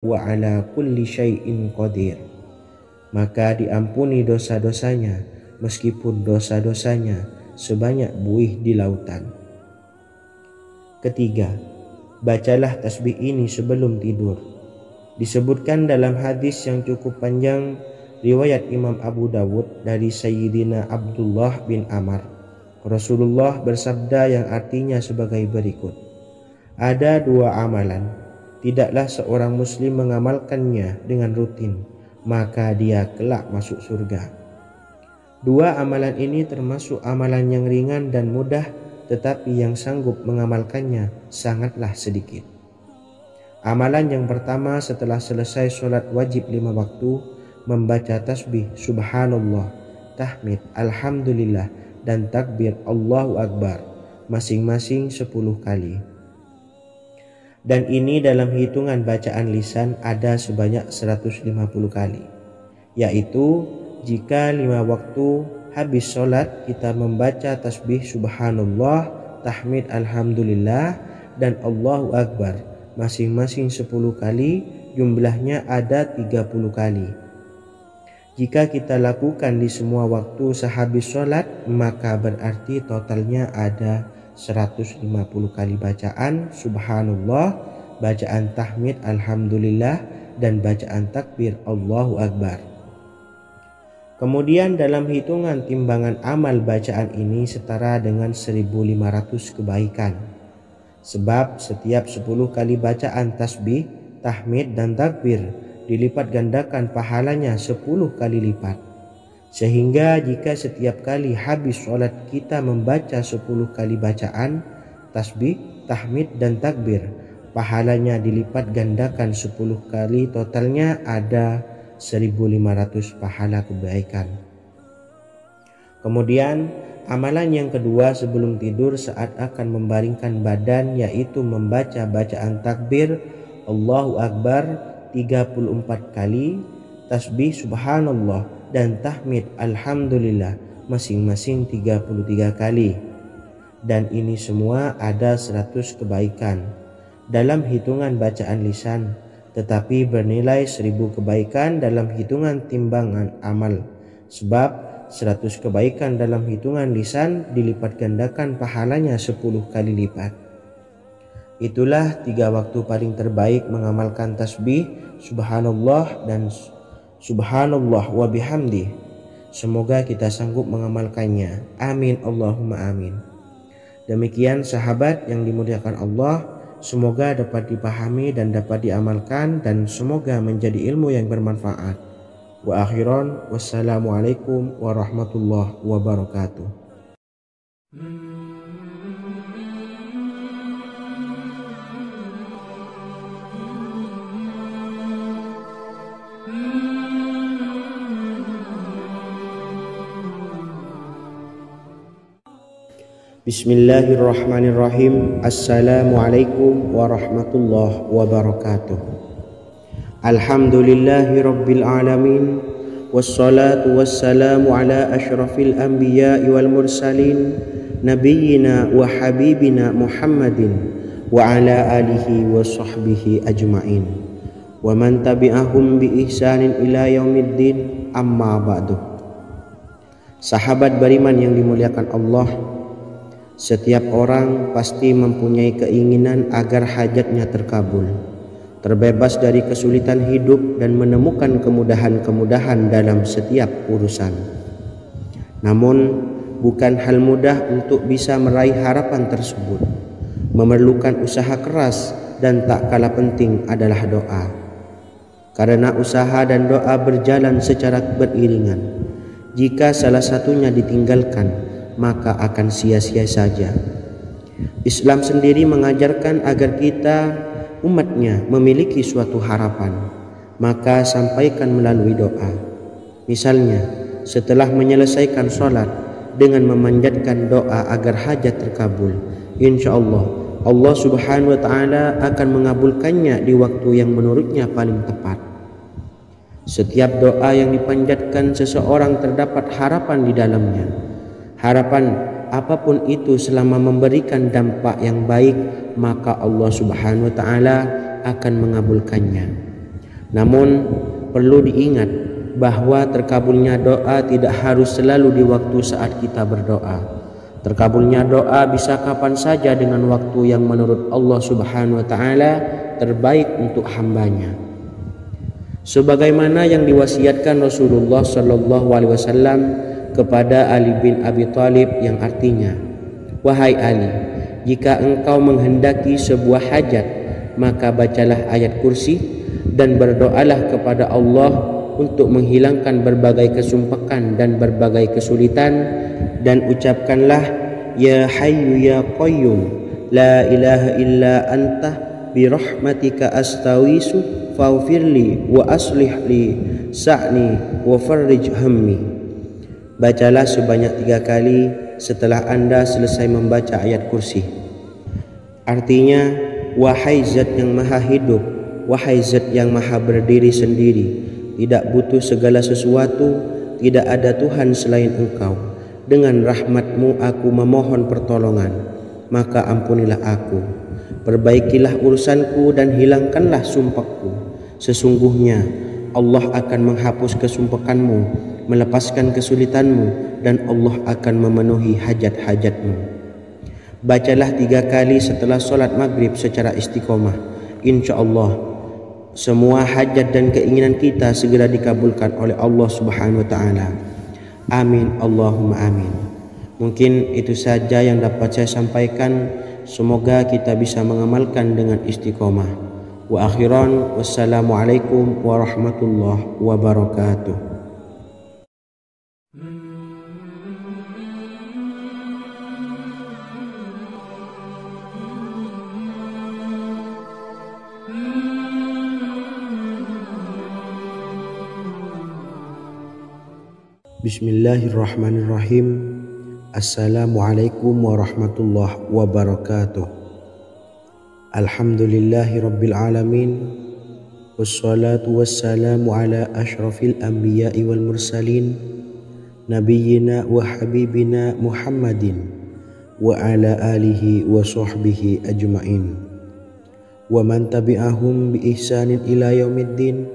wa ala kulli syai'in qadir. Maka diampuni dosa-dosanya meskipun dosa-dosanya sebanyak buih di lautan. Ketiga, bacalah tasbih ini sebelum tidur. Disebutkan dalam hadis yang cukup panjang riwayat Imam Abu Dawud dari Sayyidina Abdullah bin Amr, Rasulullah bersabda yang artinya sebagai berikut: ada dua amalan, tidaklah seorang muslim mengamalkannya dengan rutin, maka dia kelak masuk surga. Dua amalan ini termasuk amalan yang ringan dan mudah, tetapi yang sanggup mengamalkannya sangatlah sedikit. Amalan yang pertama setelah selesai sholat wajib 5 waktu, membaca tasbih subhanallah, tahmid, alhamdulillah, dan takbir Allahu Akbar masing-masing 10 kali. Dan ini dalam hitungan bacaan lisan ada sebanyak 150 kali, yaitu jika 5 waktu habis sholat kita membaca tasbih subhanallah, tahmid, alhamdulillah, dan Allahu Akbar masing-masing 10 kali, jumlahnya ada 30 kali. Jika kita lakukan di semua waktu sehabis sholat, maka berarti totalnya ada 150 kali bacaan subhanallah, bacaan tahmid alhamdulillah, dan bacaan takbir Allahu Akbar. Kemudian dalam hitungan timbangan amal bacaan ini setara dengan 1500 kebaikan. Sebab setiap 10 kali bacaan tasbih, tahmid, dan takbir dilipat gandakan pahalanya 10 kali lipat. Sehingga jika setiap kali habis sholat kita membaca 10 kali bacaan tasbih, tahmid, dan takbir, pahalanya dilipat gandakan 10 kali, totalnya ada 1500 pahala kebaikan. Kemudian amalan yang kedua sebelum tidur saat akan membaringkan badan, yaitu membaca bacaan takbir Allahu Akbar 34 kali, tasbih subhanallah, dan tahmid alhamdulillah masing-masing 33 kali. Dan ini semua ada 100 kebaikan dalam hitungan bacaan lisan, tetapi bernilai 1000 kebaikan dalam hitungan timbangan amal. Sebab 100 kebaikan dalam hitungan lisan dilipat gandakan pahalanya 10 kali lipat. Itulah 3 waktu paling terbaik mengamalkan tasbih subhanallah dan subhanallah wa bihamdih. Semoga kita sanggup mengamalkannya. Amin Allahumma amin. Demikian sahabat yang dimuliakan Allah, semoga dapat dipahami dan dapat diamalkan, dan semoga menjadi ilmu yang bermanfaat. Wa akhiran, wassalamualaikum warahmatullahi wabarakatuh. Bismillahirrahmanirrahim. Assalamualaikum warahmatullahi wabarakatuh. Alhamdulillahi rabbil alamin, wassalatu wassalamu ala ashrafil anbiya'i wal mursalin, nabiyyina wa habibina Muhammadin wa ala alihi wa sahbihi ajma'in, wa man tabi'ahum bi ihsanin ila yaumiddin, amma ba'du. Sahabat beriman yang dimuliakan Allah, setiap orang pasti mempunyai keinginan agar hajatnya terkabul, terbebas dari kesulitan hidup, dan menemukan kemudahan-kemudahan dalam setiap urusan. Namun bukan hal mudah untuk bisa meraih harapan tersebut. Memerlukan usaha keras, dan tak kalah penting adalah doa. Karena usaha dan doa berjalan secara beriringan. Jika salah satunya ditinggalkan, maka akan sia-sia saja. Islam sendiri mengajarkan agar kita umatnya memiliki suatu harapan, maka sampaikan melalui doa. Misalnya setelah menyelesaikan sholat dengan memanjatkan doa agar hajat terkabul, insya Allah subhanahu wa ta'ala akan mengabulkannya di waktu yang menurutnya paling tepat. Setiap doa yang dipanjatkan seseorang terdapat harapan di dalamnya. Harapan apapun itu selama memberikan dampak yang baik, maka Allah subhanahu wa ta'ala akan mengabulkannya. Namun perlu diingat bahwa terkabulnya doa tidak harus selalu di waktu saat kita berdoa. Terkabulnya doa bisa kapan saja dengan waktu yang menurut Allah Subhanahu wa taala terbaik untuk hambanya. Sebagaimana yang diwasiatkan Rasulullah sallallahu alaihi wasallam kepada Ali bin Abi Thalib yang artinya, "Wahai Ali, jika engkau menghendaki sebuah hajat, maka bacalah ayat kursi dan berdoalah kepada Allah untuk menghilangkan berbagai kesumpakan dan berbagai kesulitan, dan ucapkanlah, Ya Hayyu Ya Qayyum, La ilaha illa anta birahmatika astawisu faghfirli wa aslih li sa'ni wa farrij hammi." Bacalah sebanyak 3 kali setelah Anda selesai membaca ayat kursi. Artinya, wahai zat yang maha hidup, wahai zat yang maha berdiri sendiri, tidak butuh segala sesuatu, tidak ada Tuhan selain Engkau. Dengan rahmat-Mu aku memohon pertolongan, maka ampunilah aku. Perbaikilah urusanku dan hilangkanlah sumpahku. Sesungguhnya Allah akan menghapus kesumpakanmu, melepaskan kesulitanmu, dan Allah akan memenuhi hajat-hajatmu. Bacalah 3 kali setelah solat maghrib secara istiqomah. Insya Allah semua hajat dan keinginan kita segera dikabulkan oleh Allah Subhanahu wa taala. Amin Allahumma amin. Mungkin itu saja yang dapat saya sampaikan. Semoga kita bisa mengamalkan dengan istiqomah. Wa akhiran, wassalamualaikum warahmatullahi wabarakatuh. Bismillahirrahmanirrahim. Assalamualaikum warahmatullahi wabarakatuh. Alhamdulillahi rabbil alamin. Wassalatu wassalamu ala ashrafil anbiya'i wal mursalin, nabiyyina wa habibina Muhammadin wa ala alihi wa sahbihi ajma'in wa man tabi'ahum bi ihsanin ila yaumiddin,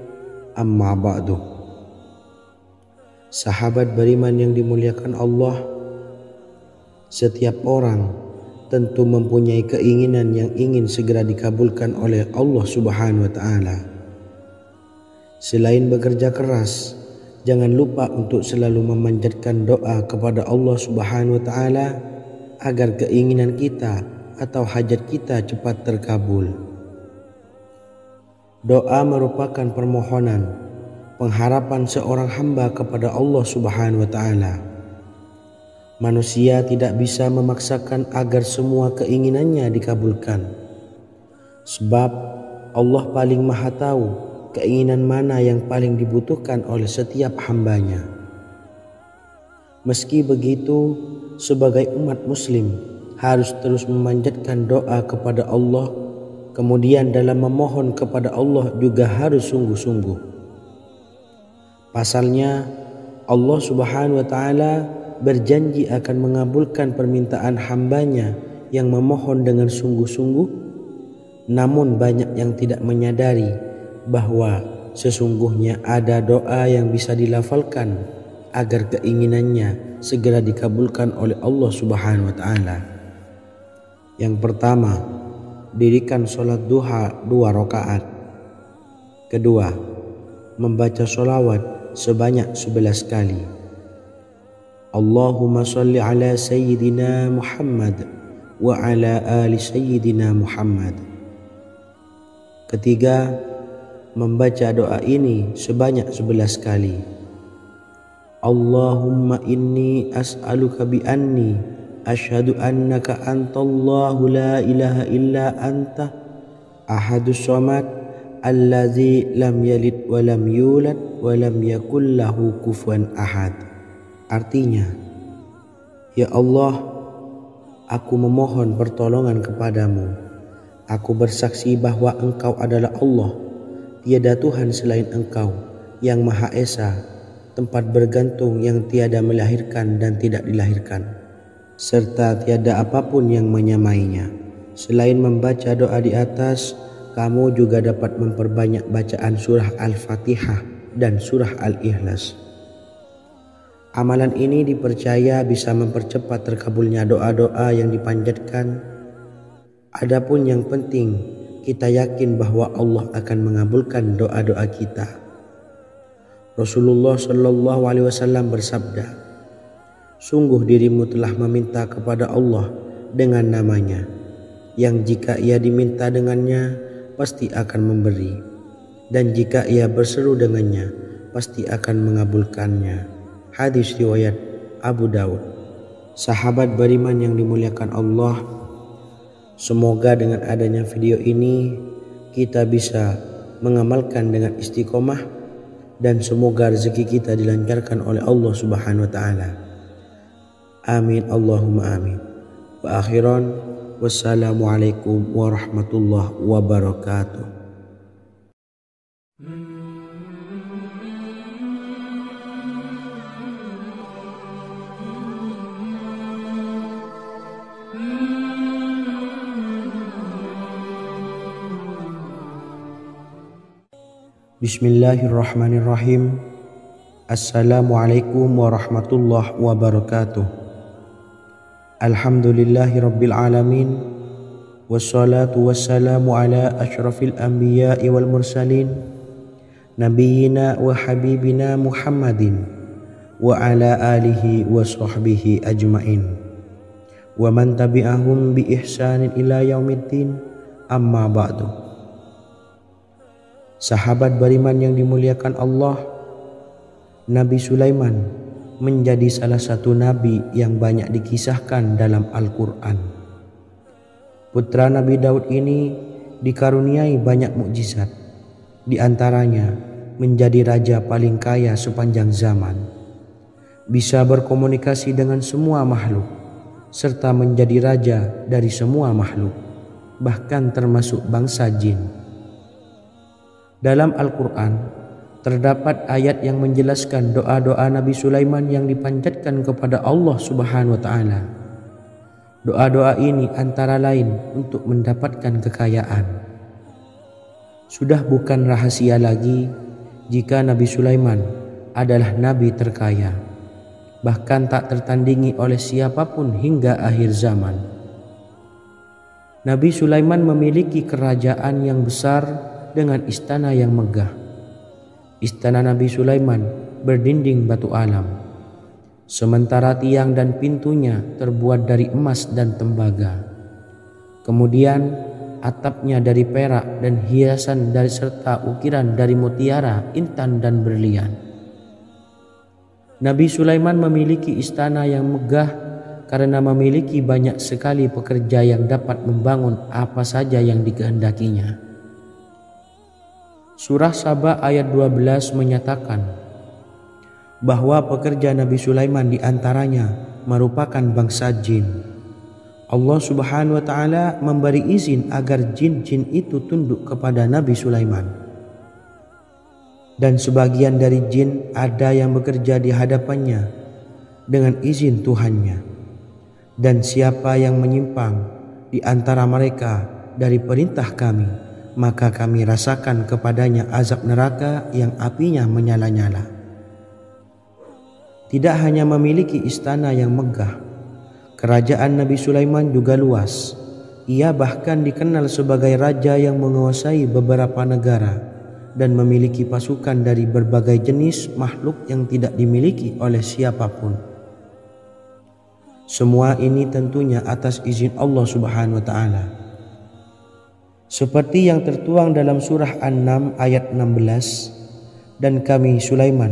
amma ba'du. Sahabat beriman yang dimuliakan Allah, setiap orang tentu mempunyai keinginan yang ingin segera dikabulkan oleh Allah Subhanahu wa taala. Selain bekerja keras, jangan lupa untuk selalu memanjatkan doa kepada Allah Subhanahu wa taala agar keinginan kita atau hajat kita cepat terkabul. Doa merupakan permohonan, pengharapan seorang hamba kepada Allah Subhanahu wa taala. Manusia tidak bisa memaksakan agar semua keinginannya dikabulkan, sebab Allah paling maha tahu keinginan mana yang paling dibutuhkan oleh setiap hambanya. Meski begitu, sebagai umat muslim harus terus memanjatkan doa kepada Allah, kemudian dalam memohon kepada Allah juga harus sungguh-sungguh. Pasalnya Allah Subhanahu wa taala berjanji akan mengabulkan permintaan hambanya yang memohon dengan sungguh-sungguh. Namun banyak yang tidak menyadari bahwa sesungguhnya ada doa yang bisa dilafalkan agar keinginannya segera dikabulkan oleh Allah Subhanahu wa taala. Yang pertama, dirikan sholat duha 2 rakaat. Kedua, membaca sholawat sebanyak 11 kali. Allahumma salli ala Sayyidina Muhammad wa ala ali Sayyidina Muhammad. Ketiga, membaca doa ini sebanyak 11 kali. Allahumma inni as'aluka bi anni asyhadu annaka antallahu la ilaha illa anta ahadus samad allazi lam yalid wa lam yulad wa lam yakul lahu kufuwan ahad. Artinya, ya Allah, aku memohon pertolongan kepadamu. Aku bersaksi bahwa Engkau adalah Allah, tiada Tuhan selain Engkau, yang Maha Esa, tempat bergantung yang tiada melahirkan dan tidak dilahirkan, serta tiada apapun yang menyamainya. Selain membaca doa di atas, kamu juga dapat memperbanyak bacaan surah Al-Fatihah dan surah Al-Ikhlas. Amalan ini dipercaya bisa mempercepat terkabulnya doa-doa yang dipanjatkan. Adapun yang penting, kita yakin bahwa Allah akan mengabulkan doa-doa kita. Rasulullah Shallallahu Alaihi Wasallam bersabda, sungguh dirimu telah meminta kepada Allah dengan namanya, yang jika ia diminta dengannya, pasti akan memberi, dan jika ia berseru dengannya, pasti akan mengabulkannya. Hadis riwayat Abu Dawud. Sahabat beriman yang dimuliakan Allah, semoga dengan adanya video ini kita bisa mengamalkan dengan istiqomah, dan semoga rezeki kita dilancarkan oleh Allah Subhanahu wa taala. Amin Allahumma amin. Wa akhiran, wassalamualaikum warahmatullahi wabarakatuh. Bismillahirrahmanirrahim. Assalamualaikum warahmatullahi wabarakatuh. Alhamdulillahi rabbil alamin. Wassalatu wassalamu ala ashrafil anbiya'i wal mursalin, nabiyyina wa habibina Muhammadin wa ala alihi wa sahbihi ajmain, wa man tabi'ahum bi ihsanin ila yaumiddin, amma ba'du. Sahabat beriman yang dimuliakan Allah, Nabi Sulaiman menjadi salah satu nabi yang banyak dikisahkan dalam Al-Quran. Putra Nabi Daud ini dikaruniai banyak mukjizat, di antaranya menjadi raja paling kaya sepanjang zaman, bisa berkomunikasi dengan semua makhluk, serta menjadi raja dari semua makhluk, bahkan termasuk bangsa jin. Dalam Al-Quran terdapat ayat yang menjelaskan doa-doa Nabi Sulaiman yang dipanjatkan kepada Allah Subhanahu wa taala. Doa-doa ini antara lain untuk mendapatkan kekayaan. Sudah bukan rahasia lagi jika Nabi Sulaiman adalah nabi terkaya, bahkan tak tertandingi oleh siapapun hingga akhir zaman. Nabi Sulaiman memiliki kerajaan yang besar dengan istana yang megah. Istana Nabi Sulaiman berdinding batu alam, sementara tiang dan pintunya terbuat dari emas dan tembaga. Kemudian atapnya dari perak dan hiasan dari serta ukiran dari mutiara, intan dan berlian. Nabi Sulaiman memiliki istana yang megah karena memiliki banyak sekali pekerja yang dapat membangun apa saja yang dikehendakinya. Surah Saba ayat 12 menyatakan bahwa pekerja Nabi Sulaiman diantaranya merupakan bangsa jin. Allah Subhanahu wa taala memberi izin agar jin-jin itu tunduk kepada Nabi Sulaiman. Dan sebagian dari jin ada yang bekerja di hadapannya dengan izin Tuhannya. Dan siapa yang menyimpang di antara mereka dari perintah kami, maka kami rasakan kepadanya azab neraka yang apinya menyala-nyala. Tidak hanya memiliki istana yang megah, kerajaan Nabi Sulaiman juga luas. Ia bahkan dikenal sebagai raja yang menguasai beberapa negara dan memiliki pasukan dari berbagai jenis makhluk yang tidak dimiliki oleh siapapun. Semua ini tentunya atas izin Allah Subhanahu wa taala. Seperti yang tertuang dalam surah An-Naml ayat 16, dan kami Sulaiman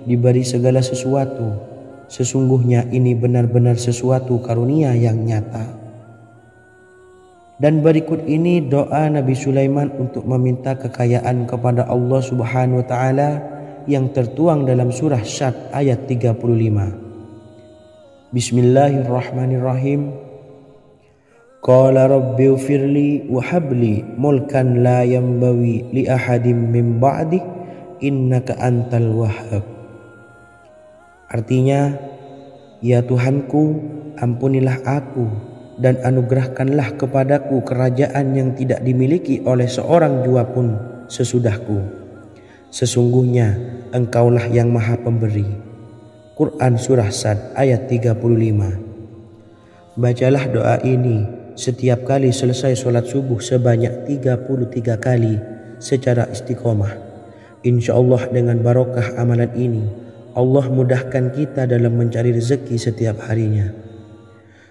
diberi segala sesuatu, sesungguhnya ini benar-benar sesuatu karunia yang nyata. Dan berikut ini doa Nabi Sulaiman untuk meminta kekayaan kepada Allah Subhanahu wa taala yang tertuang dalam surah Syad ayat 35. Bismillahirrahmanirrahim. Qala rabbi ufirli wa habli mulkan la yanbawi li ahadim min ba'di innaka antal wahhab. Artinya, ya Tuhanku, ampunilah aku dan anugerahkanlah kepadaku kerajaan yang tidak dimiliki oleh seorang jua pun sesudahku. Sesungguhnya Engkaulah yang Maha Pemberi. Quran Surah Sad ayat 35. Bacalah doa ini setiap kali selesai sholat subuh sebanyak 33 kali secara istiqomah. Insya Allah dengan barokah amalan ini, Allah mudahkan kita dalam mencari rezeki setiap harinya.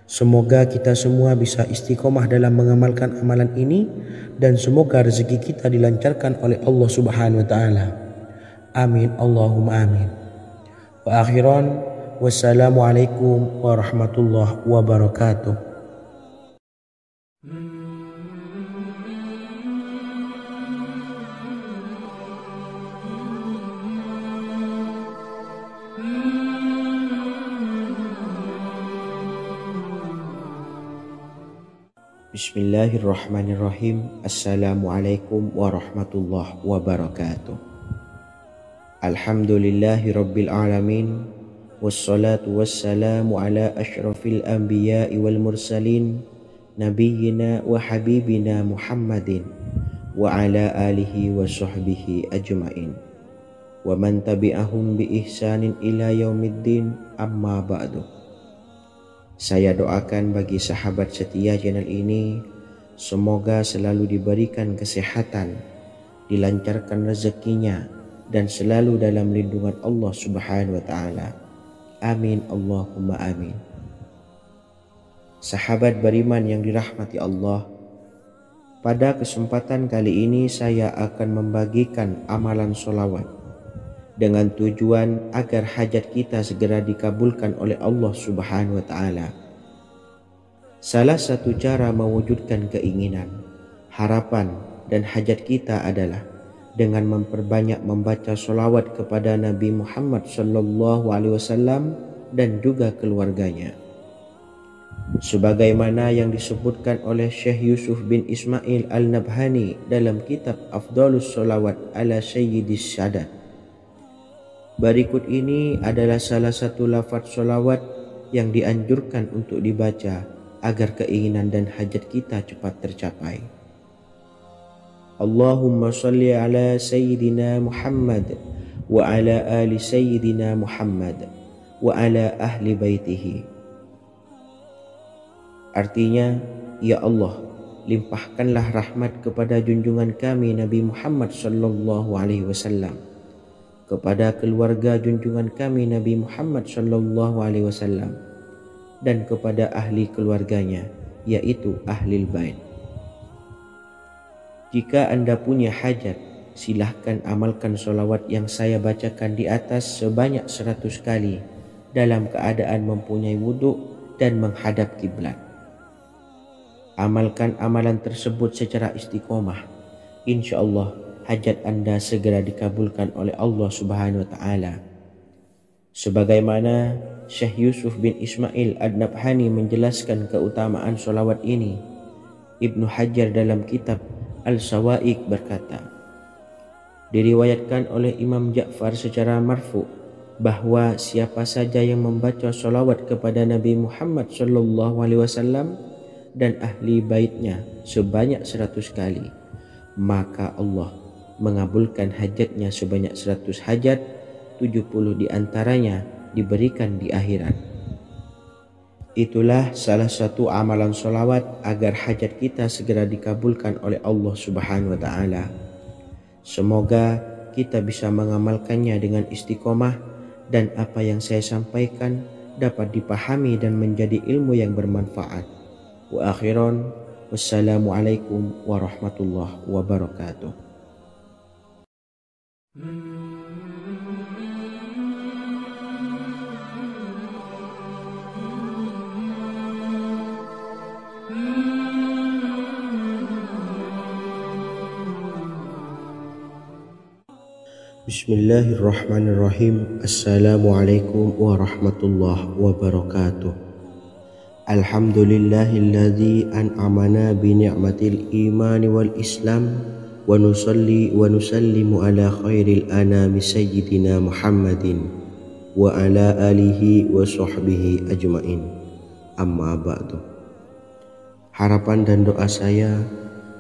Semoga kita semua bisa istiqomah dalam mengamalkan amalan ini, dan semoga rezeki kita dilancarkan oleh Allah Subhanahu wa taala. Amin Allahumma amin. Wa akhiran, wassalamualaikum warahmatullahi wabarakatuh. Bismillahirrahmanirrahim. Assalamualaikum warahmatullahi wabarakatuh. Alhamdulillahi rabbil alamin. Wassalatu wassalamu ala ashrafil anbiya'i wal mursalin, nabiyyina wa habibina Muhammadin wa ala alihi wa sahbihi ajma'in wa man tabi'ahum bi ihsanin ila yaumiddin, amma ba'du. Saya doakan bagi sahabat setia channel ini, semoga selalu diberikan kesehatan, dilancarkan rezekinya, dan selalu dalam lindungan Allah Subhanahu wa taala. Amin Allahumma amin. Sahabat beriman yang dirahmati Allah, pada kesempatan kali ini saya akan membagikan amalan sholawat dengan tujuan agar hajat kita segera dikabulkan oleh Allah Subhanahu wa taala. Salah satu cara mewujudkan keinginan, harapan, dan hajat kita adalah dengan memperbanyak membaca sholawat kepada Nabi Muhammad SAW dan juga keluarganya. Sebagaimana yang disebutkan oleh Syekh Yusuf bin Ismail Al-Nabhani dalam kitab Afdhalus Sholawat ala Sayyidis Sadat. Berikut ini adalah salah satu lafaz sholawat yang dianjurkan untuk dibaca agar keinginan dan hajat kita cepat tercapai. Allahumma salli ala Sayyidina Muhammad wa ala ali Sayyidina Muhammad wa ala ahli baitihi. Artinya, ya Allah, limpahkanlah rahmat kepada junjungan kami Nabi Muhammad sallallahu alaihi wasallam, kepada keluarga junjungan kami Nabi Muhammad sallallahu alaihi wasallam, dan kepada ahli keluarganya, yaitu ahlil bait. Jika Anda punya hajat, silahkan amalkan sholawat yang saya bacakan di atas sebanyak 100 kali dalam keadaan mempunyai wudhu dan menghadap kiblat. Amalkan amalan tersebut secara istiqomah. Insya Allah hajat Anda segera dikabulkan oleh Allah Subhanahu wa taala. Sebagaimana Syekh Yusuf bin Ismail Ad-Nabhani menjelaskan keutamaan sholawat ini, Ibnu Hajar dalam kitab Al-Sawa'iq berkata, diriwayatkan oleh Imam Ja'far secara marfu bahwa siapa saja yang membaca sholawat kepada Nabi Muhammad SAW dan ahli baitnya sebanyak 100 kali, maka Allah mengabulkan hajatnya sebanyak 100 hajat, 70 diantaranya diberikan di akhirat. Itulah salah satu amalan sholawat agar hajat kita segera dikabulkan oleh Allah Subhanahu wa taala. Semoga kita bisa mengamalkannya dengan istiqomah dan apa yang saya sampaikan dapat dipahami dan menjadi ilmu yang bermanfaat. Wa akhiran, wassalamualaikum warahmatullahi wabarakatuh. Bismillahirrahmanirrahim. Assalamualaikum warahmatullahi wabarakatuh. Alhamdulillahilladzi an'amana bi ni'matil imani wal islam wa nusalli wa nusallimu ala khairil anami sayyidina Muhammadin wa ala alihi wa sahbihi ajmain. Amma ba'du. Harapan dan doa saya,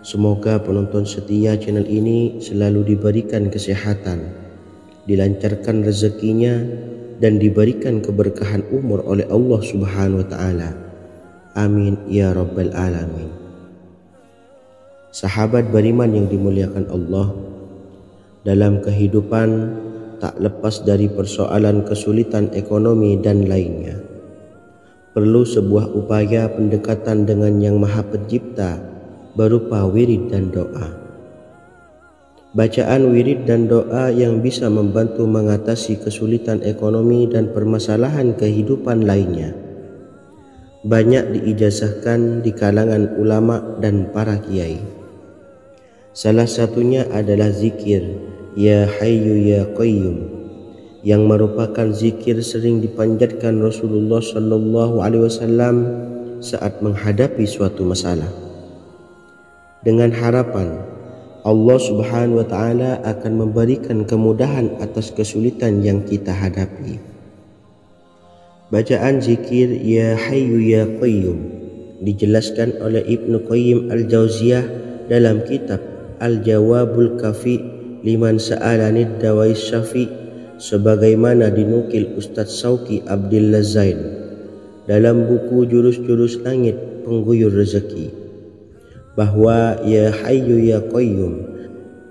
semoga penonton setia channel ini selalu diberikan kesehatan, dilancarkan rezekinya, dan diberikan keberkahan umur oleh Allah Subhanahu wa Ta'ala. Amin ya Rabbal Alamin. Sahabat beriman yang dimuliakan Allah, dalam kehidupan tak lepas dari persoalan kesulitan ekonomi dan lainnya. Perlu sebuah upaya pendekatan dengan Yang Maha Pencipta berupa wirid dan doa. Bacaan wirid dan doa yang bisa membantu mengatasi kesulitan ekonomi dan permasalahan kehidupan lainnya banyak diijazahkan di kalangan ulama dan para kiai. Salah satunya adalah zikir Ya Hayyu Ya Qayyum, yang merupakan zikir sering dipanjatkan Rasulullah SAW saat menghadapi suatu masalah, dengan harapan Allah Subhanahu wa Ta'ala akan memberikan kemudahan atas kesulitan yang kita hadapi. Bacaan zikir Ya Hayyu Ya Qayyum dijelaskan oleh Ibnu Qayyim Al-Jauziyah dalam kitab Al-Jawabul Kafi liman sa'alanid dawais syafi, sebagaimana dinukil Ustadz Sauki Abdillah Zain dalam buku Jurus-Jurus Langit Pengguyur Rezeki, bahwa Ya Hayyu Ya Qayyum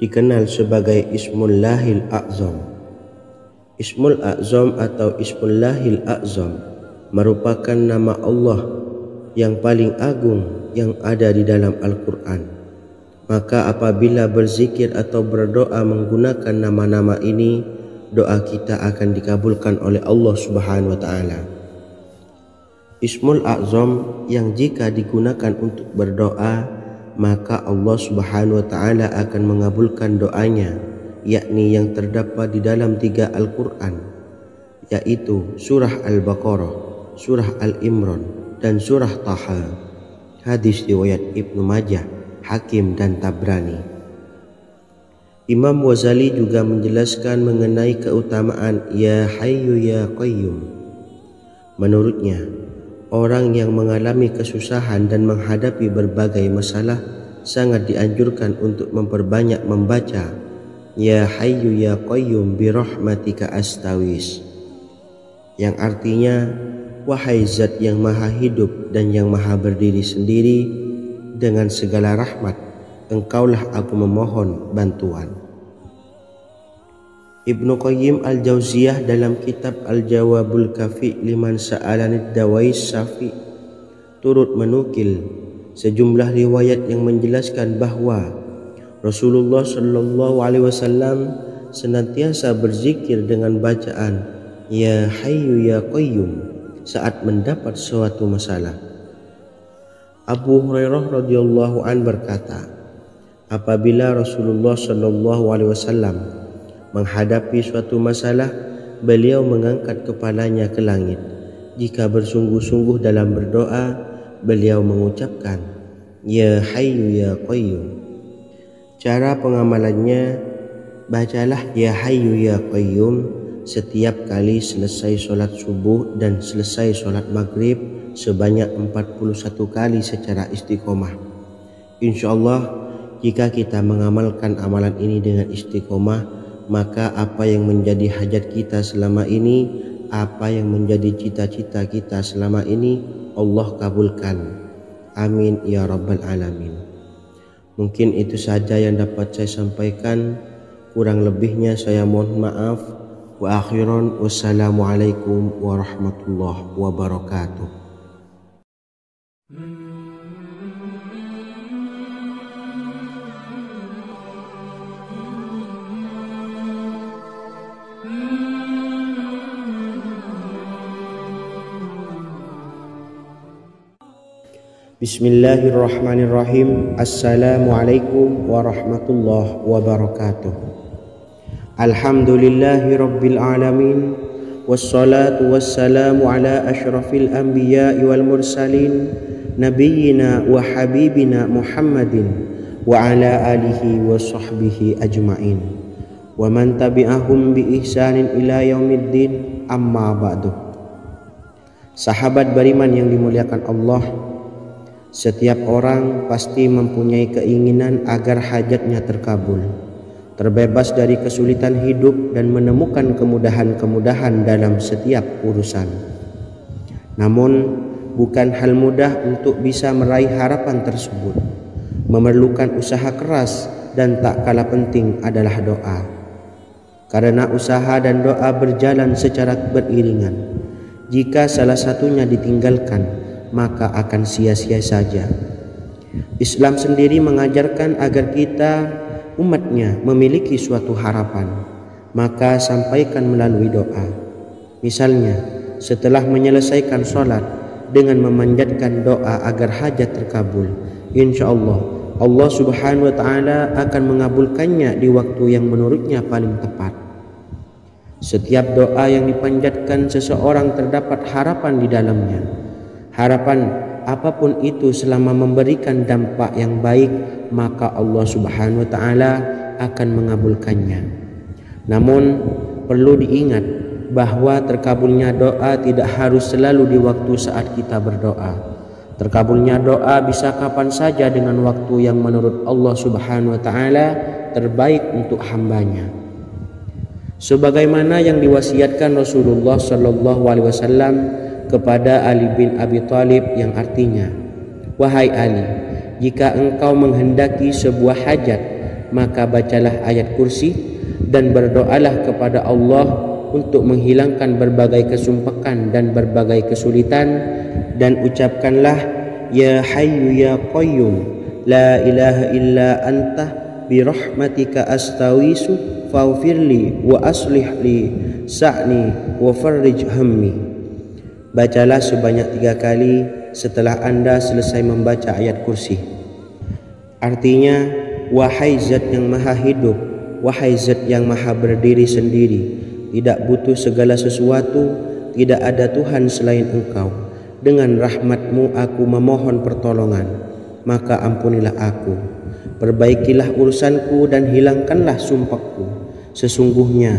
dikenal sebagai Ismullahil A'zam. Ismul A'zam atau Ismullahil A'zam merupakan nama Allah yang paling agung yang ada di dalam Al-Quran. Maka apabila berzikir atau berdoa menggunakan nama-nama ini, doa kita akan dikabulkan oleh Allah Subhanahu wa Ta'ala. Ismul A'zam yang jika digunakan untuk berdoa, maka Allah Subhanahu wa Ta'ala akan mengabulkan doanya, yakni yang terdapat di dalam 3 Al-Quran, yaitu surah Al-Baqarah, surah Al-Imran, dan surah Taha. Hadis riwayat Ibnu Majah, Hakim, dan Tabrani. Imam Ghazali juga menjelaskan mengenai keutamaan Ya Hayyu Ya Qayyum. Menurutnya, orang yang mengalami kesusahan dan menghadapi berbagai masalah sangat dianjurkan untuk memperbanyak membaca Ya Hayyu Ya Qayyum bi rahmatika astawis, yang artinya, wahai zat yang maha hidup dan yang maha berdiri sendiri, dengan segala rahmat engkaulah aku memohon bantuan. Ibnu Qayyim Al-Jauziyah dalam kitab Al-Jawabul Kafi liman sa'alanid dawais syafi turut menukil sejumlah riwayat yang menjelaskan bahwa Rasulullah SAW senantiasa berzikir dengan bacaan Ya Hayyu Ya Qayyum saat mendapat suatu masalah. Abu Hurairah radhiyallahu an berkata, apabila Rasulullah SAW menghadapi suatu masalah, beliau mengangkat kepalanya ke langit. Jika bersungguh-sungguh dalam berdoa, beliau mengucapkan Ya Hayyu Ya Qayyum. Cara pengamalannya, bacalah Ya Hayyu Ya Qayyum setiap kali selesai sholat subuh dan selesai sholat maghrib sebanyak 41 kali secara istiqomah. Insyaallah, jika kita mengamalkan amalan ini dengan istiqomah, maka apa yang menjadi hajat kita selama ini, apa yang menjadi cita-cita kita selama ini, Allah kabulkan. Amin ya Rabbal Alamin. Mungkin itu saja yang dapat saya sampaikan. Kurang lebihnya saya mohon maaf. Wa akhiran, wassalamualaikum warahmatullahi wabarakatuh. Bismillahirrahmanirrahim. Assalamualaikum warahmatullahi wabarakatuh. Alhamdulillahi rabbil alamin, wassalatu wassalamu ala ashrafil anbiya'i wal mursalin, nabiyyina wa habibina Muhammadin wa ala alihi wa sahbihi ajma'in wa man tabi'ahum bi ihsanin ila yaumiddin, amma ba'du. Sahabat beriman yang dimuliakan Allah, Setiap orang pasti mempunyai keinginan agar hajatnya terkabul, terbebas dari kesulitan hidup dan menemukan kemudahan-kemudahan dalam setiap urusan. Namun, bukan hal mudah untuk bisa meraih harapan tersebut. Memerlukan usaha keras dan tak kalah penting adalah doa. Karena usaha dan doa berjalan secara beriringan. Jika salah satunya ditinggalkan, maka akan sia-sia saja. Islam sendiri mengajarkan agar kita umatnya memiliki suatu harapan, maka sampaikan melalui doa. Misalnya, setelah menyelesaikan sholat dengan memanjatkan doa agar hajat terkabul, insya Allah Subhanahu wa Ta'ala akan mengabulkannya di waktu yang menurutnya paling tepat. Setiap doa yang dipanjatkan seseorang terdapat harapan di dalamnya. Harapan apapun itu selama memberikan dampak yang baik, maka Allah Subhanahu wa Ta'ala akan mengabulkannya. Namun perlu diingat bahwa terkabulnya doa tidak harus selalu di waktu saat kita berdoa. Terkabulnya doa bisa kapan saja dengan waktu yang menurut Allah Subhanahu wa Ta'ala terbaik untuk hambanya. Sebagaimana yang diwasiatkan Rasulullah Sallallahu Alaihi Wasallam kepada Ali bin Abi Thalib, yang artinya, "Wahai Ali, jika engkau menghendaki sebuah hajat, maka bacalah ayat kursi dan berdoalah kepada Allah untuk menghilangkan berbagai kesumpakan dan berbagai kesulitan, dan ucapkanlah, Ya Hayyu Ya Qayyum, La ilaha illa anta birahmatika astawisu faghfirli wa aslih li sa'ni wa farrij hammi." Bacalah sebanyak 3 kali setelah Anda selesai membaca ayat kursi. Artinya, wahai zat yang maha hidup, wahai zat yang maha berdiri sendiri, tidak butuh segala sesuatu, tidak ada Tuhan selain Engkau. Dengan rahmat-Mu aku memohon pertolongan, maka ampunilah aku. Perbaikilah urusanku dan hilangkanlah sumpahku. Sesungguhnya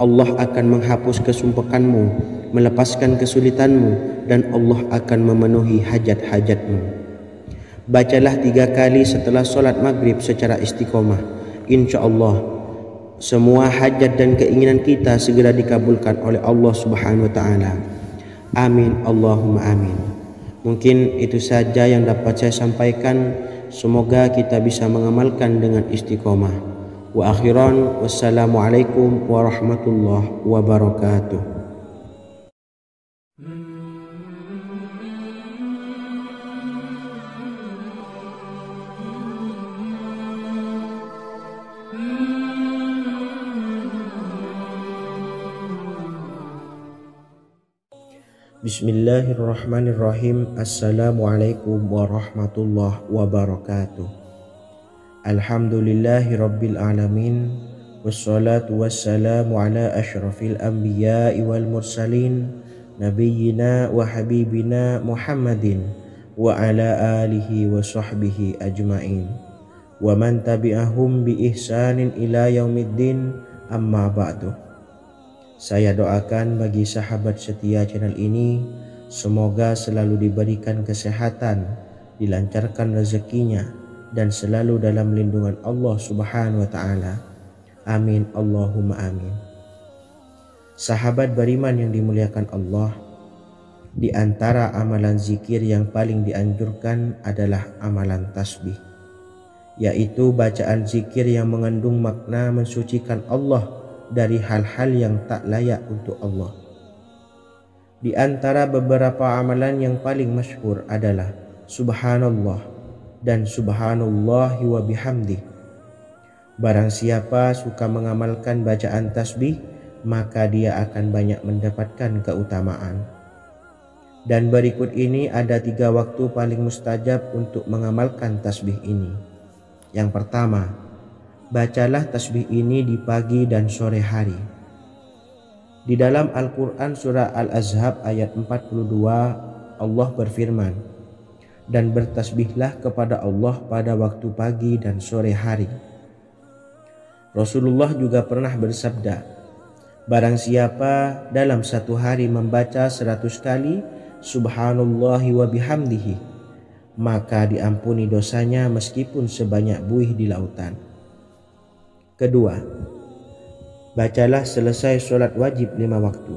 Allah akan menghapus kesumpahanmu, melepaskan kesulitanmu, dan Allah akan memenuhi hajat-hajatmu. Bacalah 3 kali setelah solat maghrib secara istiqomah. Insya Allah semua hajat dan keinginan kita segera dikabulkan oleh Allah Subhanahu wa Ta'ala. Amin Allahumma amin. Mungkin itu saja yang dapat saya sampaikan. Semoga kita bisa mengamalkan dengan istiqomah. Wa akhiran, wassalamualaikum warahmatullahi wabarakatuh. Bismillahirrahmanirrahim. Assalamualaikum warahmatullahi wabarakatuh. Alhamdulillahi rabbil alamin. Wassalatu wassalamu ala ashrafil anbiya'i wal mursalin, nabiyyina wa habibina Muhammadin wa ala alihi wa sahbihi ajma'in, wa man tabi'ahum bi ihsanin ila yaumiddin, amma ba'du. Saya doakan bagi sahabat setia channel ini, semoga selalu diberikan kesehatan, dilancarkan rezekinya, dan selalu dalam lindungan Allah Subhanahu wa Ta'ala. Amin Allahumma amin. Sahabat beriman yang dimuliakan Allah, di antara amalan zikir yang paling dianjurkan adalah amalan tasbih, yaitu bacaan zikir yang mengandung makna mensucikan Allah dari hal-hal yang tak layak untuk Allah. Di antara beberapa amalan yang paling masyhur adalah Subhanallah dan Subhanallahi wa bihamdih. Barang siapa suka mengamalkan bacaan tasbih, maka dia akan banyak mendapatkan keutamaan. Dan berikut ini ada 3 waktu paling mustajab untuk mengamalkan tasbih ini. Yang pertama, bacalah tasbih ini di pagi dan sore hari. Di dalam Al-Quran surah Al-Ahzab ayat 42, Allah berfirman, "Dan bertasbihlah kepada Allah pada waktu pagi dan sore hari." Rasulullah juga pernah bersabda, barang siapa dalam satu hari membaca 100 kali Subhanallahi wa bihamdihi, maka diampuni dosanya meskipun sebanyak buih di lautan. Kedua, bacalah selesai sholat wajib 5 waktu.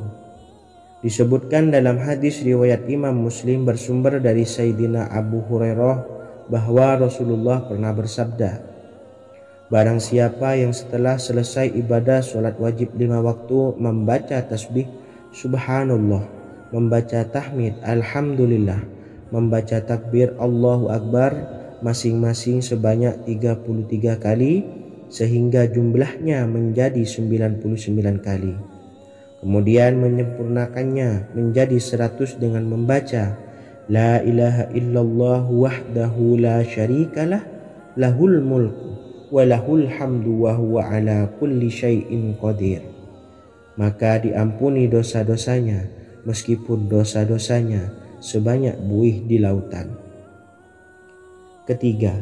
Disebutkan dalam hadis riwayat Imam Muslim bersumber dari Sayyidina Abu Hurairah bahwa Rasulullah pernah bersabda, barang siapa yang setelah selesai ibadah sholat wajib 5 waktu membaca tasbih subhanallah, membaca tahmid alhamdulillah, membaca takbir Allahu Akbar masing-masing sebanyak 33 kali sehingga jumlahnya menjadi 99 kali. Kemudian menyempurnakannya menjadi 100 dengan membaca La ilaha illallah wahdahu la syarikalah lahul mulku wa lahul hamdu wa huwa ala kulli syai'in qadir. Maka diampuni dosa-dosanya meskipun dosa-dosanya sebanyak buih di lautan. Ketiga,